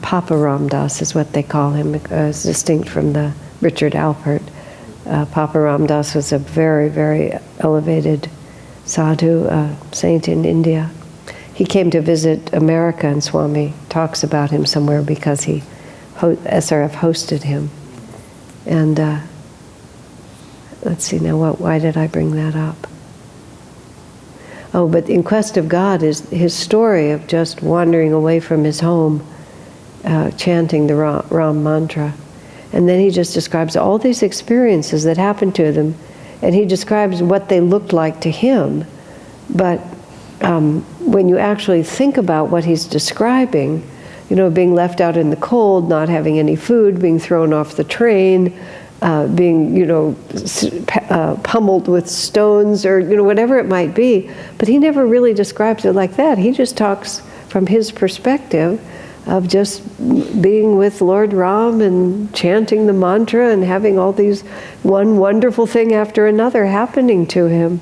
Papa Ram Dass is what they call him, as distinct from the Richard Alpert. Papa Ram Dass was a very, very elevated sadhu, saint in India. He came to visit America, and Swami talks about him somewhere because SRF hosted him. And let's see now, why did I bring that up? Oh, but In Quest of God is his story of just wandering away from his home, chanting the Ram mantra. And then he just describes all these experiences that happened to them, and he describes what they looked like to him. But when you actually think about what he's describing, you know, being left out in the cold, not having any food, being thrown off the train, being, you know, pummeled with stones, or, you know, whatever it might be. But he never really describes it like that. He just talks from his perspective of just being with Lord Ram and chanting the mantra and having all these one wonderful thing after another happening to him,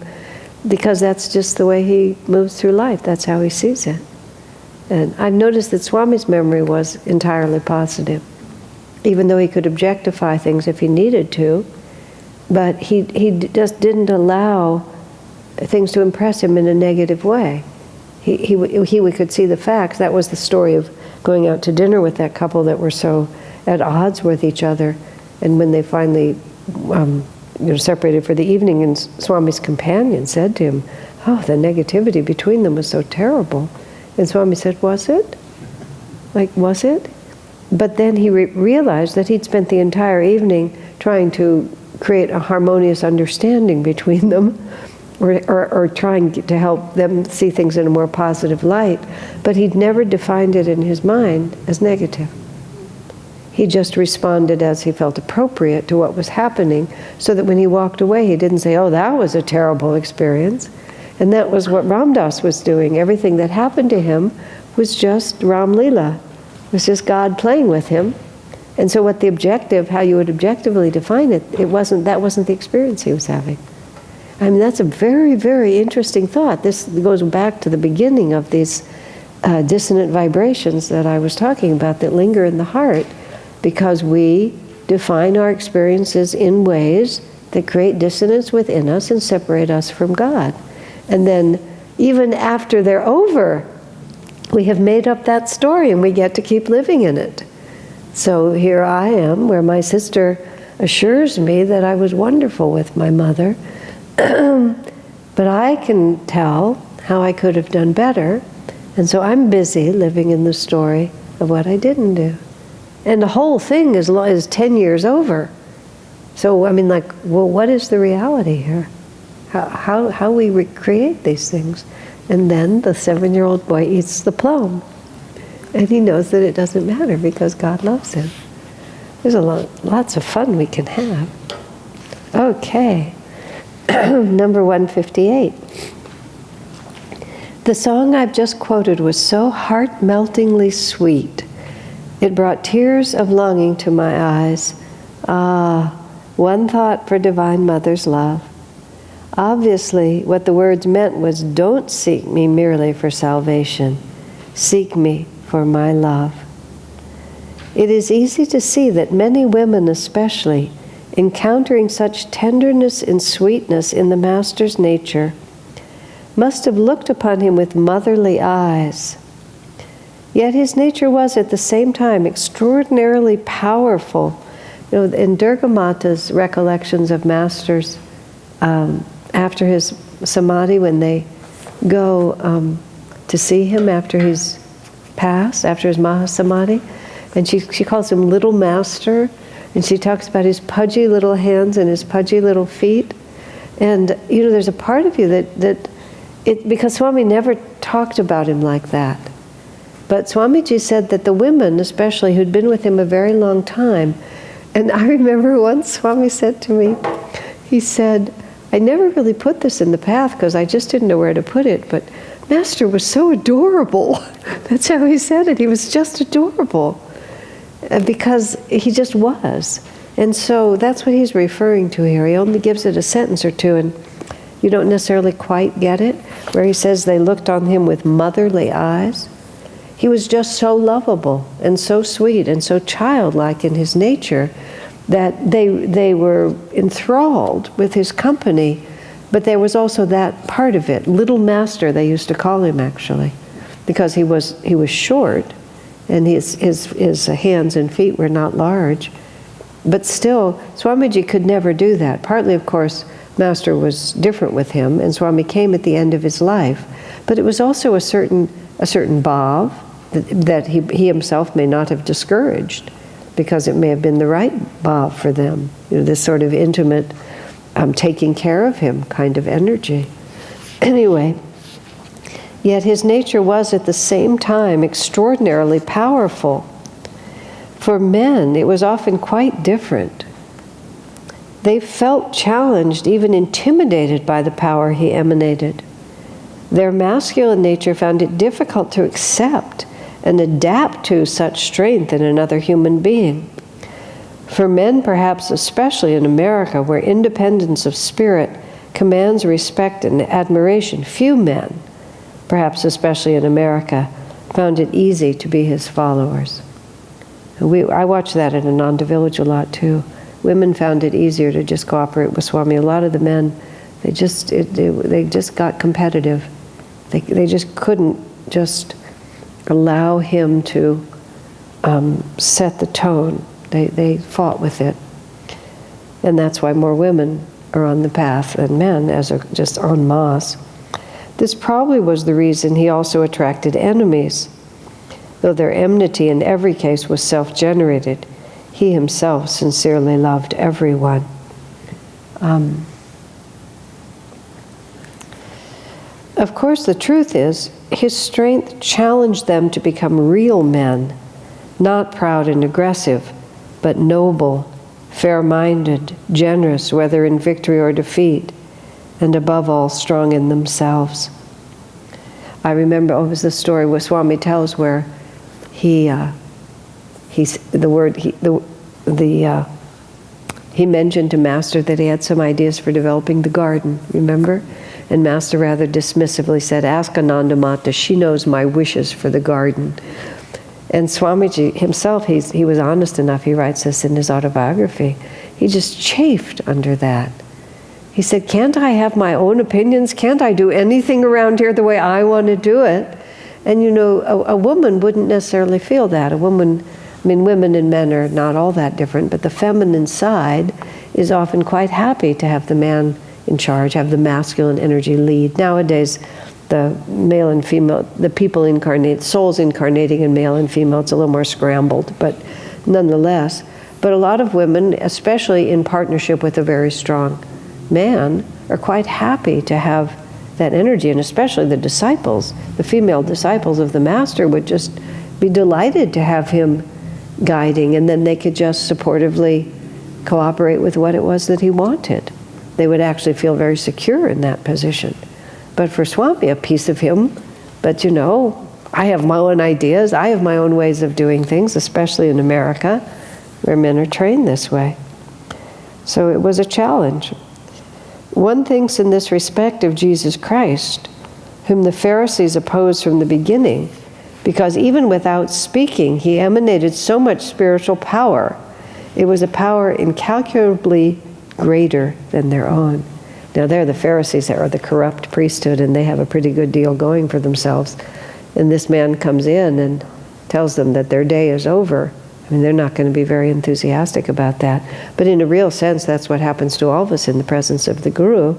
because that's just the way he moves through life. That's how he sees it. And I've noticed that Swami's memory was entirely positive, even though he could objectify things if he needed to, but he just didn't allow things to impress him in a negative way. He could see the facts. That was the story of going out to dinner with that couple that were so at odds with each other, and when they finally separated for the evening, and Swami's companion said to him, "Oh, the negativity between them was so terrible." And Swami said, "Was it? Like, was it?" But then he realized that he'd spent the entire evening trying to create a harmonious understanding between them, or trying to help them see things in a more positive light, but he'd never defined it in his mind as negative. He just responded as he felt appropriate to what was happening, so that when he walked away, he didn't say, "Oh, that was a terrible experience." And that was what Ram Dass was doing. Everything that happened to him was just Ram Leela. It was just God playing with him. And so what the objective, how you would objectively define it, that wasn't the experience he was having. I mean, that's a very, very interesting thought. This goes back to the beginning of these dissonant vibrations that I was talking about that linger in the heart, because we define our experiences in ways that create dissonance within us and separate us from God. And then, even after they're over, we have made up that story and we get to keep living in it. So here I am, where my sister assures me that I was wonderful with my mother, but I can tell how I could have done better, and so I'm busy living in the story of what I didn't do. And the whole thing is 10 years over. So, I mean, like, well, what is the reality here? How we recreate these things. And then the 7-year-old boy eats the plum. And he knows that it doesn't matter because God loves him. There's lots of fun we can have. Okay. Number 158. The song I've just quoted was so heart-meltingly sweet. It brought tears of longing to my eyes. Ah, one thought for Divine Mother's love. Obviously, what the words meant was, don't seek me merely for salvation. Seek me for my love. It is easy to see that many women especially, encountering such tenderness and sweetness in the Master's nature, must have looked upon him with motherly eyes. Yet his nature was at the same time extraordinarily powerful. You know, in Durga Mata's recollections of Masters, after his samadhi, when they go to see him after he's passed, after his Mahasamadhi, and she calls him Little Master, and she talks about his pudgy little hands and his pudgy little feet. And, you know, there's a part of you because Swami never talked about him like that. But Swamiji said that the women, especially, who'd been with him a very long time, and I remember once Swami said to me, he said, I never really put this in the path because I just didn't know where to put it, but Master was so adorable. That's how he said it. He was just adorable. because he just was. And so that's what he's referring to here. He only gives it a sentence or two, and you don't necessarily quite get it, where he says they looked on him with motherly eyes. He was just so lovable and so sweet and so childlike in his nature that they were enthralled with his company. But there was also that part of it. Little Master, they used to call him, actually, because he was short and his hands and feet were not large. But still, Swamiji could never do that. Partly, of course, Master was different with him, and Swami came at the end of his life. But it was also a certain bhav that he himself may not have discouraged, because it may have been the right bhav for them. This sort of intimate, taking care of him kind of energy. Anyway, yet his nature was at the same time extraordinarily powerful. For men, it was often quite different. They felt challenged, even intimidated by the power he emanated. Their masculine nature found it difficult to accept and adapt to such strength in another human being. For men, perhaps especially in America, where independence of spirit commands respect and admiration, few men, perhaps especially in America, found it easy to be his followers. I watch that at Ananda Village a lot too. Women found it easier to just cooperate with Swami. A lot of the men, they just got competitive. They just couldn't just allow him to set the tone. They fought with it. And that's why more women are on the path than men, just en masse. This probably was the reason he also attracted enemies. Though their enmity in every case was self-generated, he himself sincerely loved everyone. Of course, the truth is, his strength challenged them to become real men, not proud and aggressive, but noble, fair-minded, generous, whether in victory or defeat, and above all, strong in themselves. I remember, it was the story where Swami tells where he mentioned to Master that he had some ideas for developing the garden, remember? And Master rather dismissively said, "Ask Ananda Mata, she knows my wishes for the garden." And Swamiji himself, he was honest enough, he writes this in his autobiography, he just chafed under that. He said, "Can't I have my own opinions? Can't I do anything around here the way I want to do it?" And a woman wouldn't necessarily feel that. Women and men are not all that different, but the feminine side is often quite happy to have the man in charge, have the masculine energy lead. Nowadays, the male and female, the people incarnate, souls incarnating in male and female, it's a little more scrambled, but nonetheless. But a lot of women, especially in partnership with a very strong man, are quite happy to have that energy, and especially the disciples, the female disciples of the Master would just be delighted to have him guiding, and then they could just supportively cooperate with what it was that he wanted. They would actually feel very secure in that position. But for Swami, a piece of him, but I have my own ideas, I have my own ways of doing things, especially in America, where men are trained this way. So it was a challenge. One thinks in this respect of Jesus Christ, whom the Pharisees opposed from the beginning, because even without speaking, he emanated so much spiritual power. It was a power incalculably greater than their own. Now they're the Pharisees, that are the corrupt priesthood, and they have a pretty good deal going for themselves. And this man comes in and tells them that their day is over. They're not going to be very enthusiastic about that. But in a real sense, that's what happens to all of us in the presence of the Guru.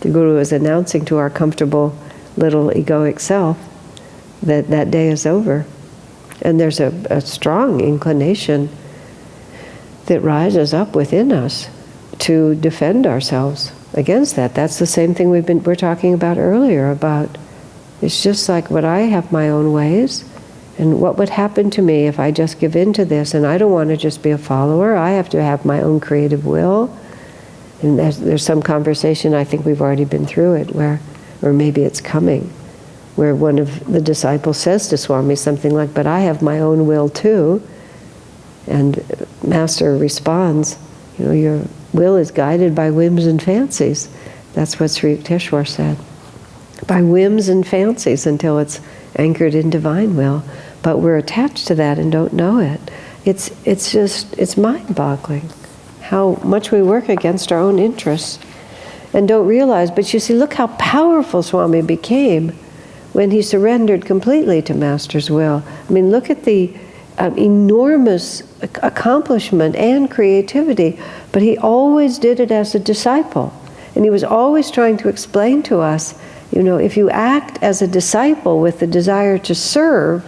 The Guru is announcing to our comfortable little egoic self that that day is over. And there's a strong inclination that rises up within us to defend ourselves against that. That's the same thing we're talking about earlier, about it's just like, but I have my own ways, and what would happen to me if I just give in to this? And I don't want to just be a follower. I have to have my own creative will. And there's some conversation, I think we've already been through it, where, or maybe it's coming, where one of the disciples says to Swami something like, "But I have my own will too." And Master responds, your will is guided by whims and fancies. That's what Sri Yukteswar said. By whims and fancies until it's anchored in divine will. But we're attached to that and don't know it. It's mind-boggling how much we work against our own interests and don't realize. But you see, look how powerful Swami became when he surrendered completely to Master's will. I mean, look at the enormous accomplishment and creativity, but he always did it as a disciple. And he was always trying to explain to us, if you act as a disciple with the desire to serve,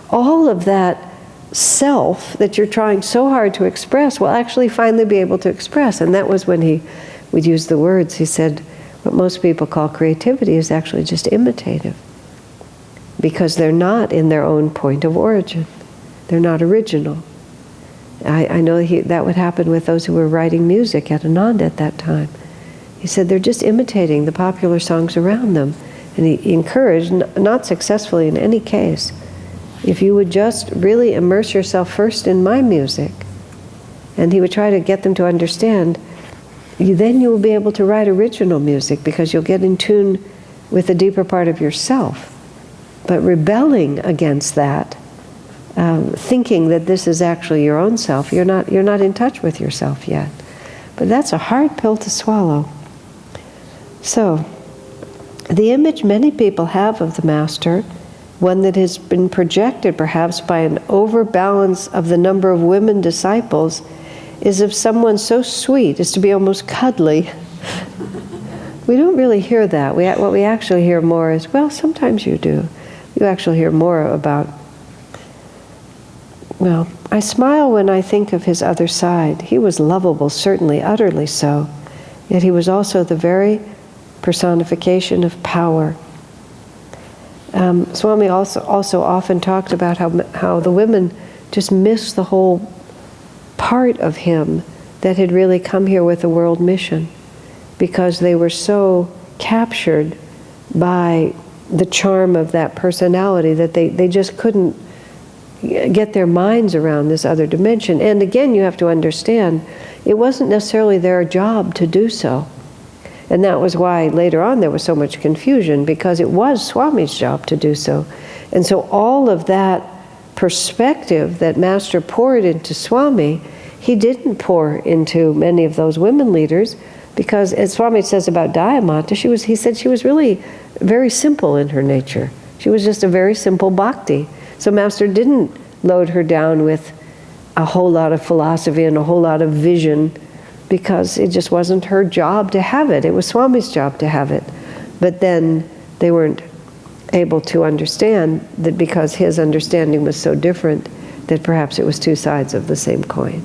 all of that self that you're trying so hard to express will actually finally be able to express. And that was when he would use the words. He said, what most people call creativity is actually just imitative, because they're not in their own point of origin. They're not original. I know that would happen with those who were writing music at Ananda at that time. He said they're just imitating the popular songs around them. And he encouraged, not successfully in any case, if you would just really immerse yourself first in my music, and he would try to get them to understand, then you will be able to write original music, because you'll get in tune with the deeper part of yourself. But rebelling against that, thinking that this is actually your own self, you're not in touch with yourself yet. But that's a hard pill to swallow. So, the image many people have of the Master, one that has been projected perhaps by an overbalance of the number of women disciples, is of someone so sweet as to be almost cuddly. We don't really hear that. What we actually hear more is, well, sometimes you do. You actually hear more about, well, I smile when I think of his other side. He was lovable, certainly, utterly so. Yet he was also the very personification of power. Swami also often talked about how the women just missed the whole part of him that had really come here with a world mission, because they were so captured by the charm of that personality that they just couldn't get their minds around this other dimension. And again, you have to understand, it wasn't necessarily their job to do so. And that was why later on there was so much confusion, because it was Swami's job to do so. And so all of that perspective that Master poured into Swami, he didn't pour into many of those women leaders, because as Swami says about Dayamata, he said she was really very simple in her nature. She was just a very simple bhakti. So Master didn't load her down with a whole lot of philosophy and a whole lot of vision, because it just wasn't her job to have it. It was Swami's job to have it. But then they weren't able to understand that, because his understanding was so different, that perhaps it was two sides of the same coin.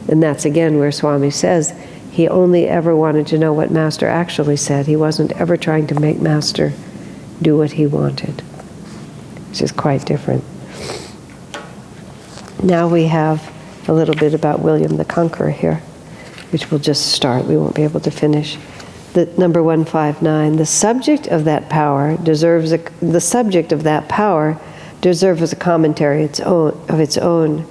And that's again where Swami says he only ever wanted to know what Master actually said. He wasn't ever trying to make Master do what he wanted, which is quite different. Now we have a little bit about William the Conqueror here, which we'll just start. We won't be able to finish. The number 159. The subject of that power deserves a commentary of its own.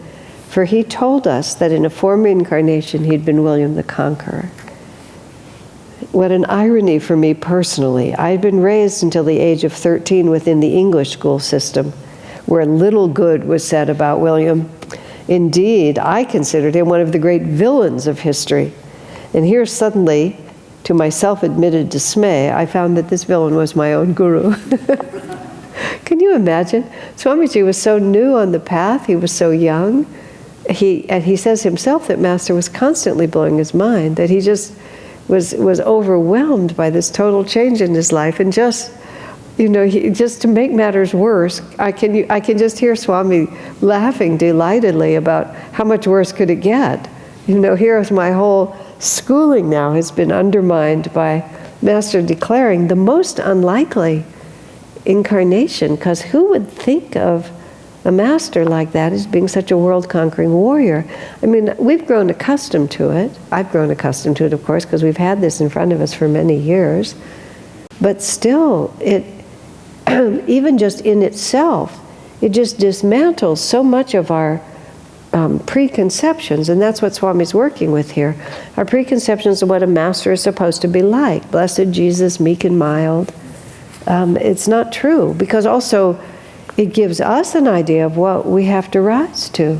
For he told us that in a former incarnation he'd been William the Conqueror. What an irony for me personally. I'd been raised until the age of 13 within the English school system, where little good was said about William. Indeed, I considered him one of the great villains of history. And here suddenly, to my self-admitted dismay, I found that this villain was my own guru. Can you imagine? Swamiji was so new on the path, he was so young. He says himself that Master was constantly blowing his mind, that he just was overwhelmed by this total change in his life. And just, just to make matters worse, I can just hear Swami laughing delightedly about how much worse could it get. Here's my whole schooling now has been undermined by Master declaring the most unlikely incarnation, because who would think of a Master like that as being such a world-conquering warrior? I mean, we've grown accustomed to it. I've grown accustomed to it, of course, because we've had this in front of us for many years. But still, it even just in itself, it just dismantles so much of our preconceptions, and that's what Swami's working with here. Our preconceptions of what a master is supposed to be like. Blessed Jesus, meek and mild. It's not true, because also it gives us an idea of what we have to rise to.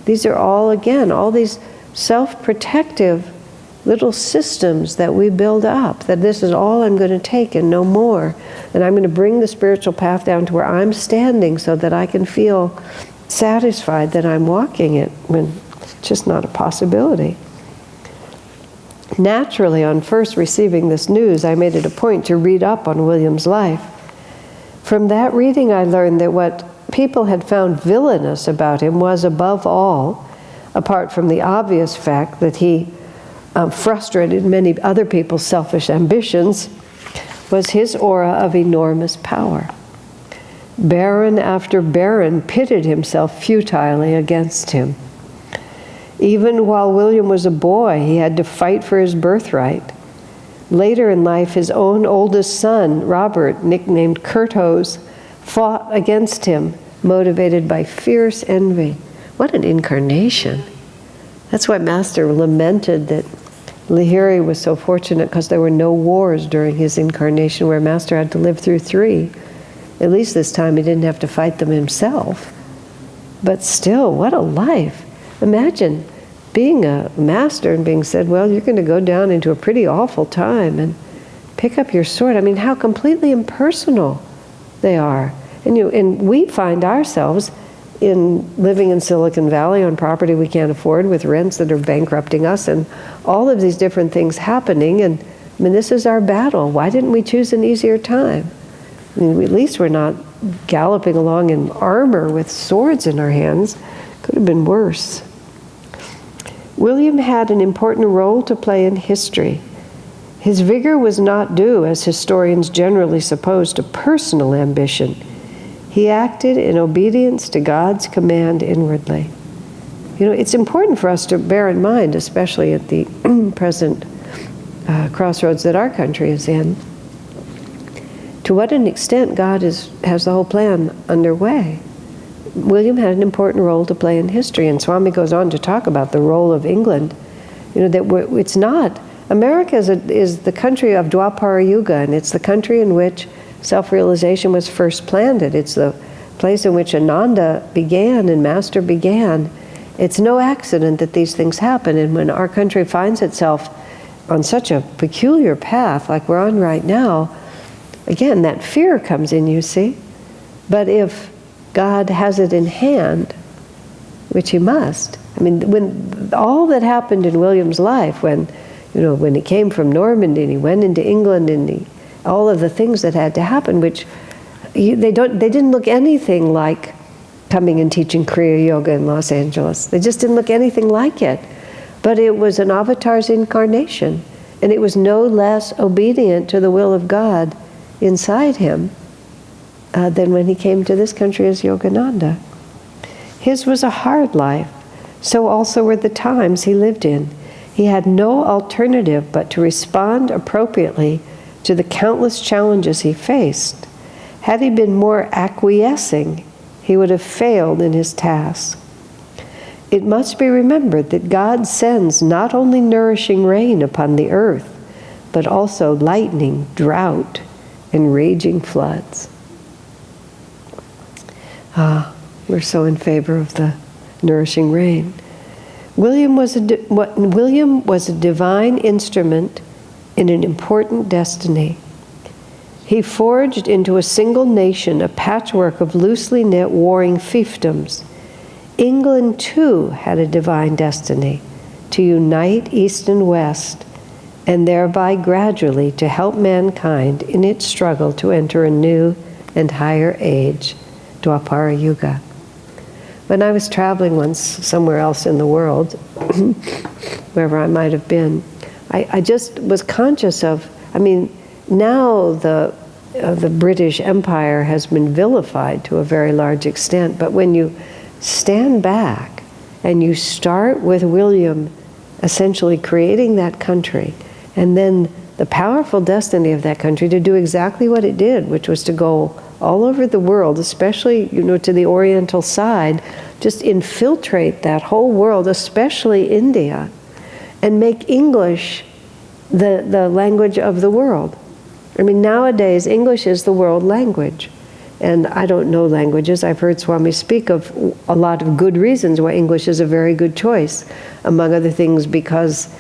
These are all, again, all these self-protective little systems that we build up, that this is all I'm going to take and no more. And I'm going to bring the spiritual path down to where I'm standing so that I can feel satisfied that I'm walking it, when it's just not a possibility. Naturally, on first receiving this news, I made it a point to read up on William's life. From that reading, I learned that what people had found villainous about him was, above all, apart from the obvious fact that he frustrated many other people's selfish ambitions, was his aura of enormous power. Baron after baron pitted himself futilely against him. Even while William was a boy, he had to fight for his birthright. Later in life, his own oldest son, Robert, nicknamed Curthose, fought against him, motivated by fierce envy. What an incarnation. That's why Master lamented that Lahiri was so fortunate, because there were no wars during his incarnation, where Master had to live through 3. At least this time he didn't have to fight them himself. But still, what a life. Imagine being a master and being said, well, you're going to go down into a pretty awful time and pick up your sword. I mean, how completely impersonal they are. And we find ourselves in living in Silicon Valley on property we can't afford, with rents that are bankrupting us, and all of these different things happening. And I mean, this is our battle. Why didn't we choose an easier time? I mean, at least we're not galloping along in armor with swords in our hands. Could have been worse. William had an important role to play in history. His vigor was not due, as historians generally suppose, to personal ambition. He acted in obedience to God's command inwardly. You know, it's important for us to bear in mind, especially at the present crossroads that our country is in, to what an extent God has the whole plan underway. William had an important role to play in history, and Swami goes on to talk about the role of England. You know, that it's not, America is the country of Dwapara Yuga, and it's the country in which self-realization was first planted. It's the place in which Ananda began and Master began. It's no accident that these things happen, and when our country finds itself on such a peculiar path like we're on right now, again, that fear comes in, you see. But if God has it in hand, which he must. I mean, when all that happened in William's life, when he came from Normandy and he went into England, and all of the things that had to happen, which they didn't look anything like coming and teaching Kriya Yoga in Los Angeles. They just didn't look anything like it. But it was an avatar's incarnation, and it was no less obedient to the will of God inside him than when he came to this country as Yogananda. His was a hard life, so also were the times he lived in. He had no alternative but to respond appropriately to the countless challenges he faced. Had he been more acquiescing, he would have failed in his task. It must be remembered that God sends not only nourishing rain upon the earth, but also lightning, drought, and raging floods. We're so in favor of the nourishing rain. William was a divine instrument in an important destiny. He forged into a single nation a patchwork of loosely knit warring fiefdoms. England, too, had a divine destiny, to unite East and West, and thereby gradually to help mankind in its struggle to enter a new and higher age, Dwapara Yuga. When I was traveling once somewhere else in the world, wherever I might have been, I just was conscious of, now the British Empire has been vilified to a very large extent, but when you stand back and you start with William essentially creating that country, and then the powerful destiny of that country to do exactly what it did, which was to go all over the world, especially to the Oriental side, just infiltrate that whole world, especially India, and make English the language of the world. I mean, nowadays, English is the world language. And I don't know languages. I've heard Swami speak of a lot of good reasons why English is a very good choice. Among other things, because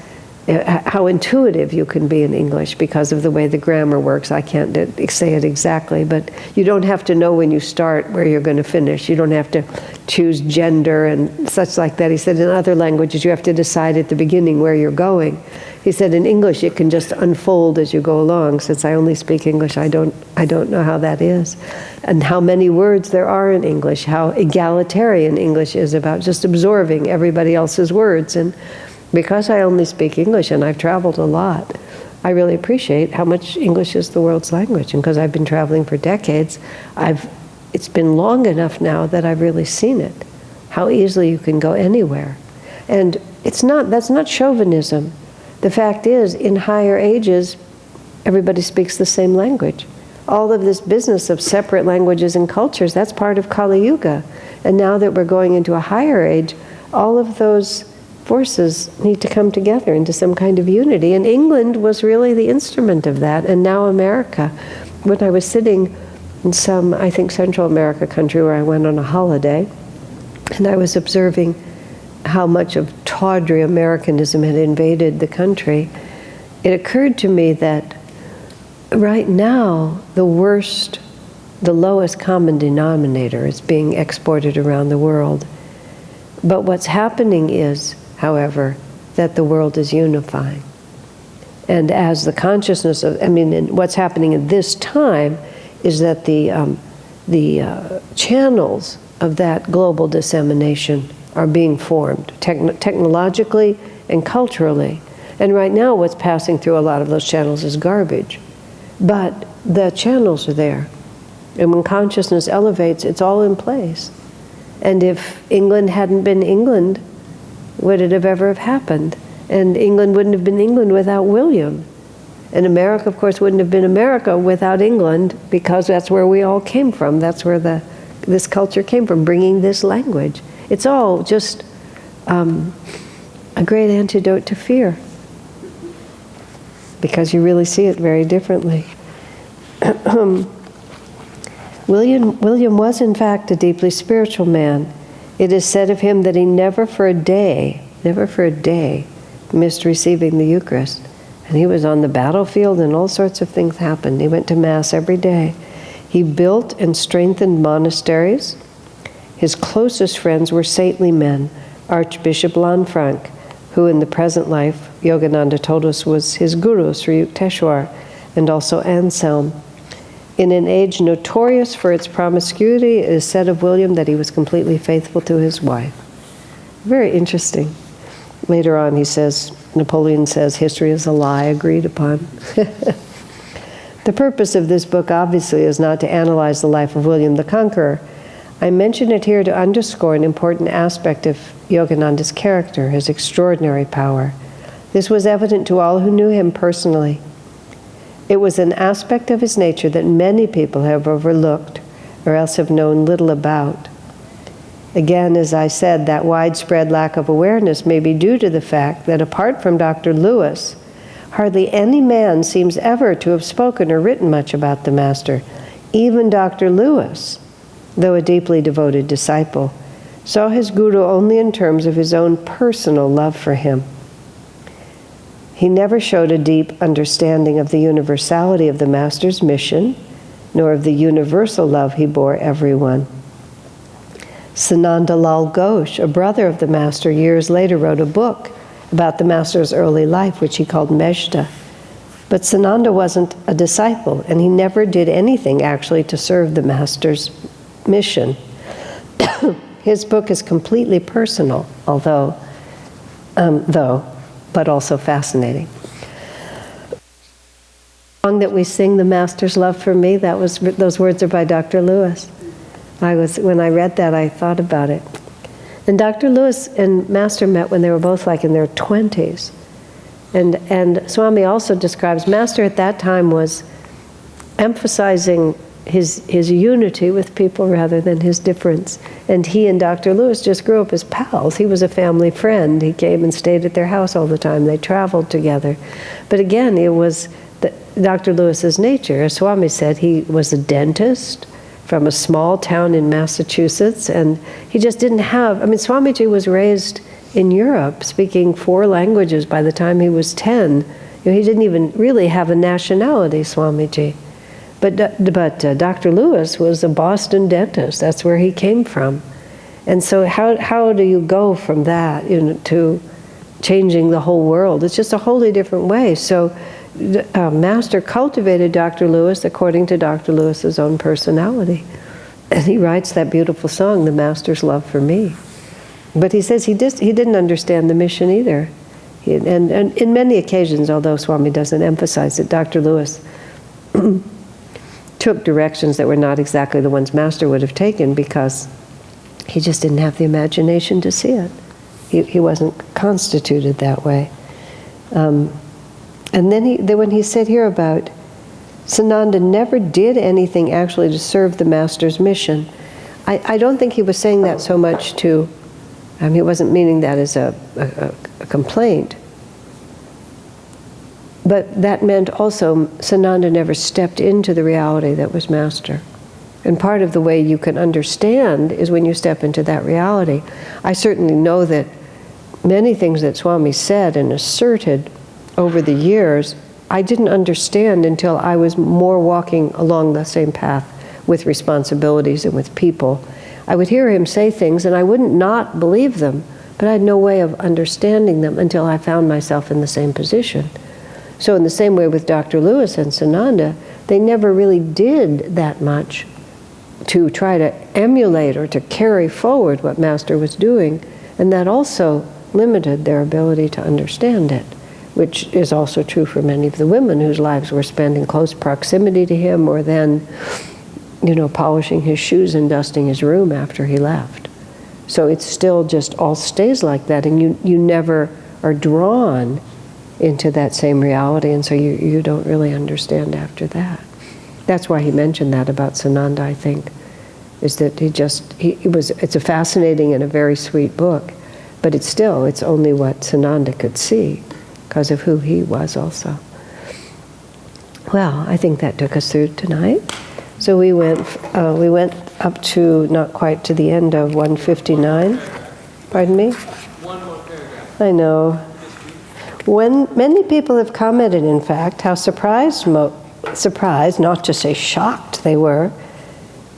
how intuitive you can be in English because of the way the grammar works. I can't say it exactly, but you don't have to know when you start where you're going to finish. You don't have to choose gender and such like that. He said in other languages you have to decide at the beginning where you're going. He said in English it can just unfold as you go along. Since I only speak English, I don't know how that is. And how many words there are in English, how egalitarian English is about just absorbing everybody else's words. And because I only speak English and I've traveled a lot, I really appreciate how much English is the world's language. And because I've been traveling for decades, it's been long enough now that I've really seen it, how easily you can go anywhere. And that's not chauvinism. The fact is, in higher ages, everybody speaks the same language. All of this business of separate languages and cultures, that's part of Kali Yuga. And now that we're going into a higher age, all of those forces need to come together into some kind of unity. And England was really the instrument of that, and now America. When I was sitting in some, I think, Central America country where I went on a holiday, and I was observing how much of tawdry Americanism had invaded the country, it occurred to me that right now the lowest common denominator is being exported around the world. But what's happening is, however, that the world is unifying. And as the consciousness of, what's happening at this time is that the channels of that global dissemination are being formed, technologically and culturally. And right now what's passing through a lot of those channels is garbage. But the channels are there. And when consciousness elevates, it's all in place. And if England hadn't been England, would it have ever have happened? And England wouldn't have been England without William. And America, of course, wouldn't have been America without England, because that's where we all came from. That's where this culture came from, bringing this language. It's all just a great antidote to fear, because you really see it very differently. William was, in fact, a deeply spiritual man. It is said of him that he never for a day missed receiving the Eucharist. And he was on the battlefield and all sorts of things happened. He went to Mass every day. He built and strengthened monasteries. His closest friends were saintly men, Archbishop Lanfranc, who in the present life, Yogananda told us, was his guru, Sri Yukteswar, and also Anselm. In an age notorious for its promiscuity, it is said of William that he was completely faithful to his wife. Very interesting. Later on he says, Napoleon says, history is a lie agreed upon. The purpose of this book obviously is not to analyze the life of William the Conqueror. I mention it here to underscore an important aspect of Yogananda's character, his extraordinary power. This was evident to all who knew him personally. It was an aspect of his nature that many people have overlooked or else have known little about. Again, as I said, that widespread lack of awareness may be due to the fact that apart from Dr. Lewis, hardly any man seems ever to have spoken or written much about the Master. Even Dr. Lewis, though a deeply devoted disciple, saw his Guru only in terms of his own personal love for him. He never showed a deep understanding of the universality of the Master's mission, nor of the universal love he bore everyone. Sananda Lal Ghosh, a brother of the Master, years later wrote a book about the Master's early life, which he called Mejda. But Sananda wasn't a disciple, and he never did anything actually to serve the Master's mission. His book is completely personal, but also fascinating. The song that we sing, "The Master's Love for Me," those words are by Dr. Lewis. When I read that, I thought about it. And Dr. Lewis and Master met when they were both in their 20s. And Swami also describes Master at that time was emphasizing his unity with people rather than his difference. And he and Dr. Lewis just grew up as pals. He was a family friend. He came and stayed at their house all the time. They traveled together. But again, it was Dr. Lewis's nature. As Swami said, he was a dentist from a small town in Massachusetts, and he just didn't have, Swamiji was raised in Europe, speaking 4 languages by the time he was 10. He didn't even really have a nationality, Swamiji. But Dr. Lewis was a Boston dentist. That's where he came from. And so how do you go from that to changing the whole world? It's just a wholly different way. So Master cultivated Dr. Lewis according to Dr. Lewis's own personality. And he writes that beautiful song, The Master's Love for Me. But he says he didn't understand the mission either. And in many occasions, although Swami doesn't emphasize it, Dr. Lewis took directions that were not exactly the ones Master would have taken because he just didn't have the imagination to see it. He wasn't constituted that way. And then when he said here about Sananda never did anything actually to serve the Master's mission, I don't think he was saying that so much to, he wasn't meaning that as a complaint. But that meant also Sananda never stepped into the reality that was Master. And part of the way you can understand is when you step into that reality. I certainly know that many things that Swami said and asserted over the years, I didn't understand until I was more walking along the same path with responsibilities and with people. I would hear him say things and I wouldn't not believe them, but I had no way of understanding them until I found myself in the same position. So in the same way with Dr. Lewis and Sananda, they never really did that much to try to emulate or to carry forward what Master was doing, and that also limited their ability to understand it, which is also true for many of the women whose lives were spent in close proximity to him, or then, polishing his shoes and dusting his room after he left. So it still just all stays like that, and you never are drawn into that same reality, and so you don't really understand after that. That's why he mentioned that about Sananda, I think, is that it's a fascinating and a very sweet book, but it's only what Sananda could see because of who he was also. Well, I think that took us through tonight. So we went up to, not quite to the end of 159. Pardon me? One more paragraph. I know. When many people have commented, in fact, how surprised, not to say shocked, they were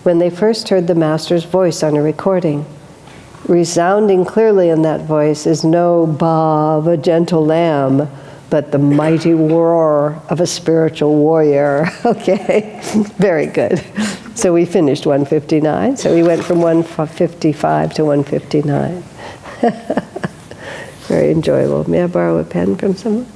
when they first heard the Master's voice on a recording. Resounding clearly in that voice is no baa of a gentle lamb, but the mighty roar of a spiritual warrior. Okay, very good. So we finished 159. So we went from 155 to 159. Very enjoyable. May I borrow a pen from someone?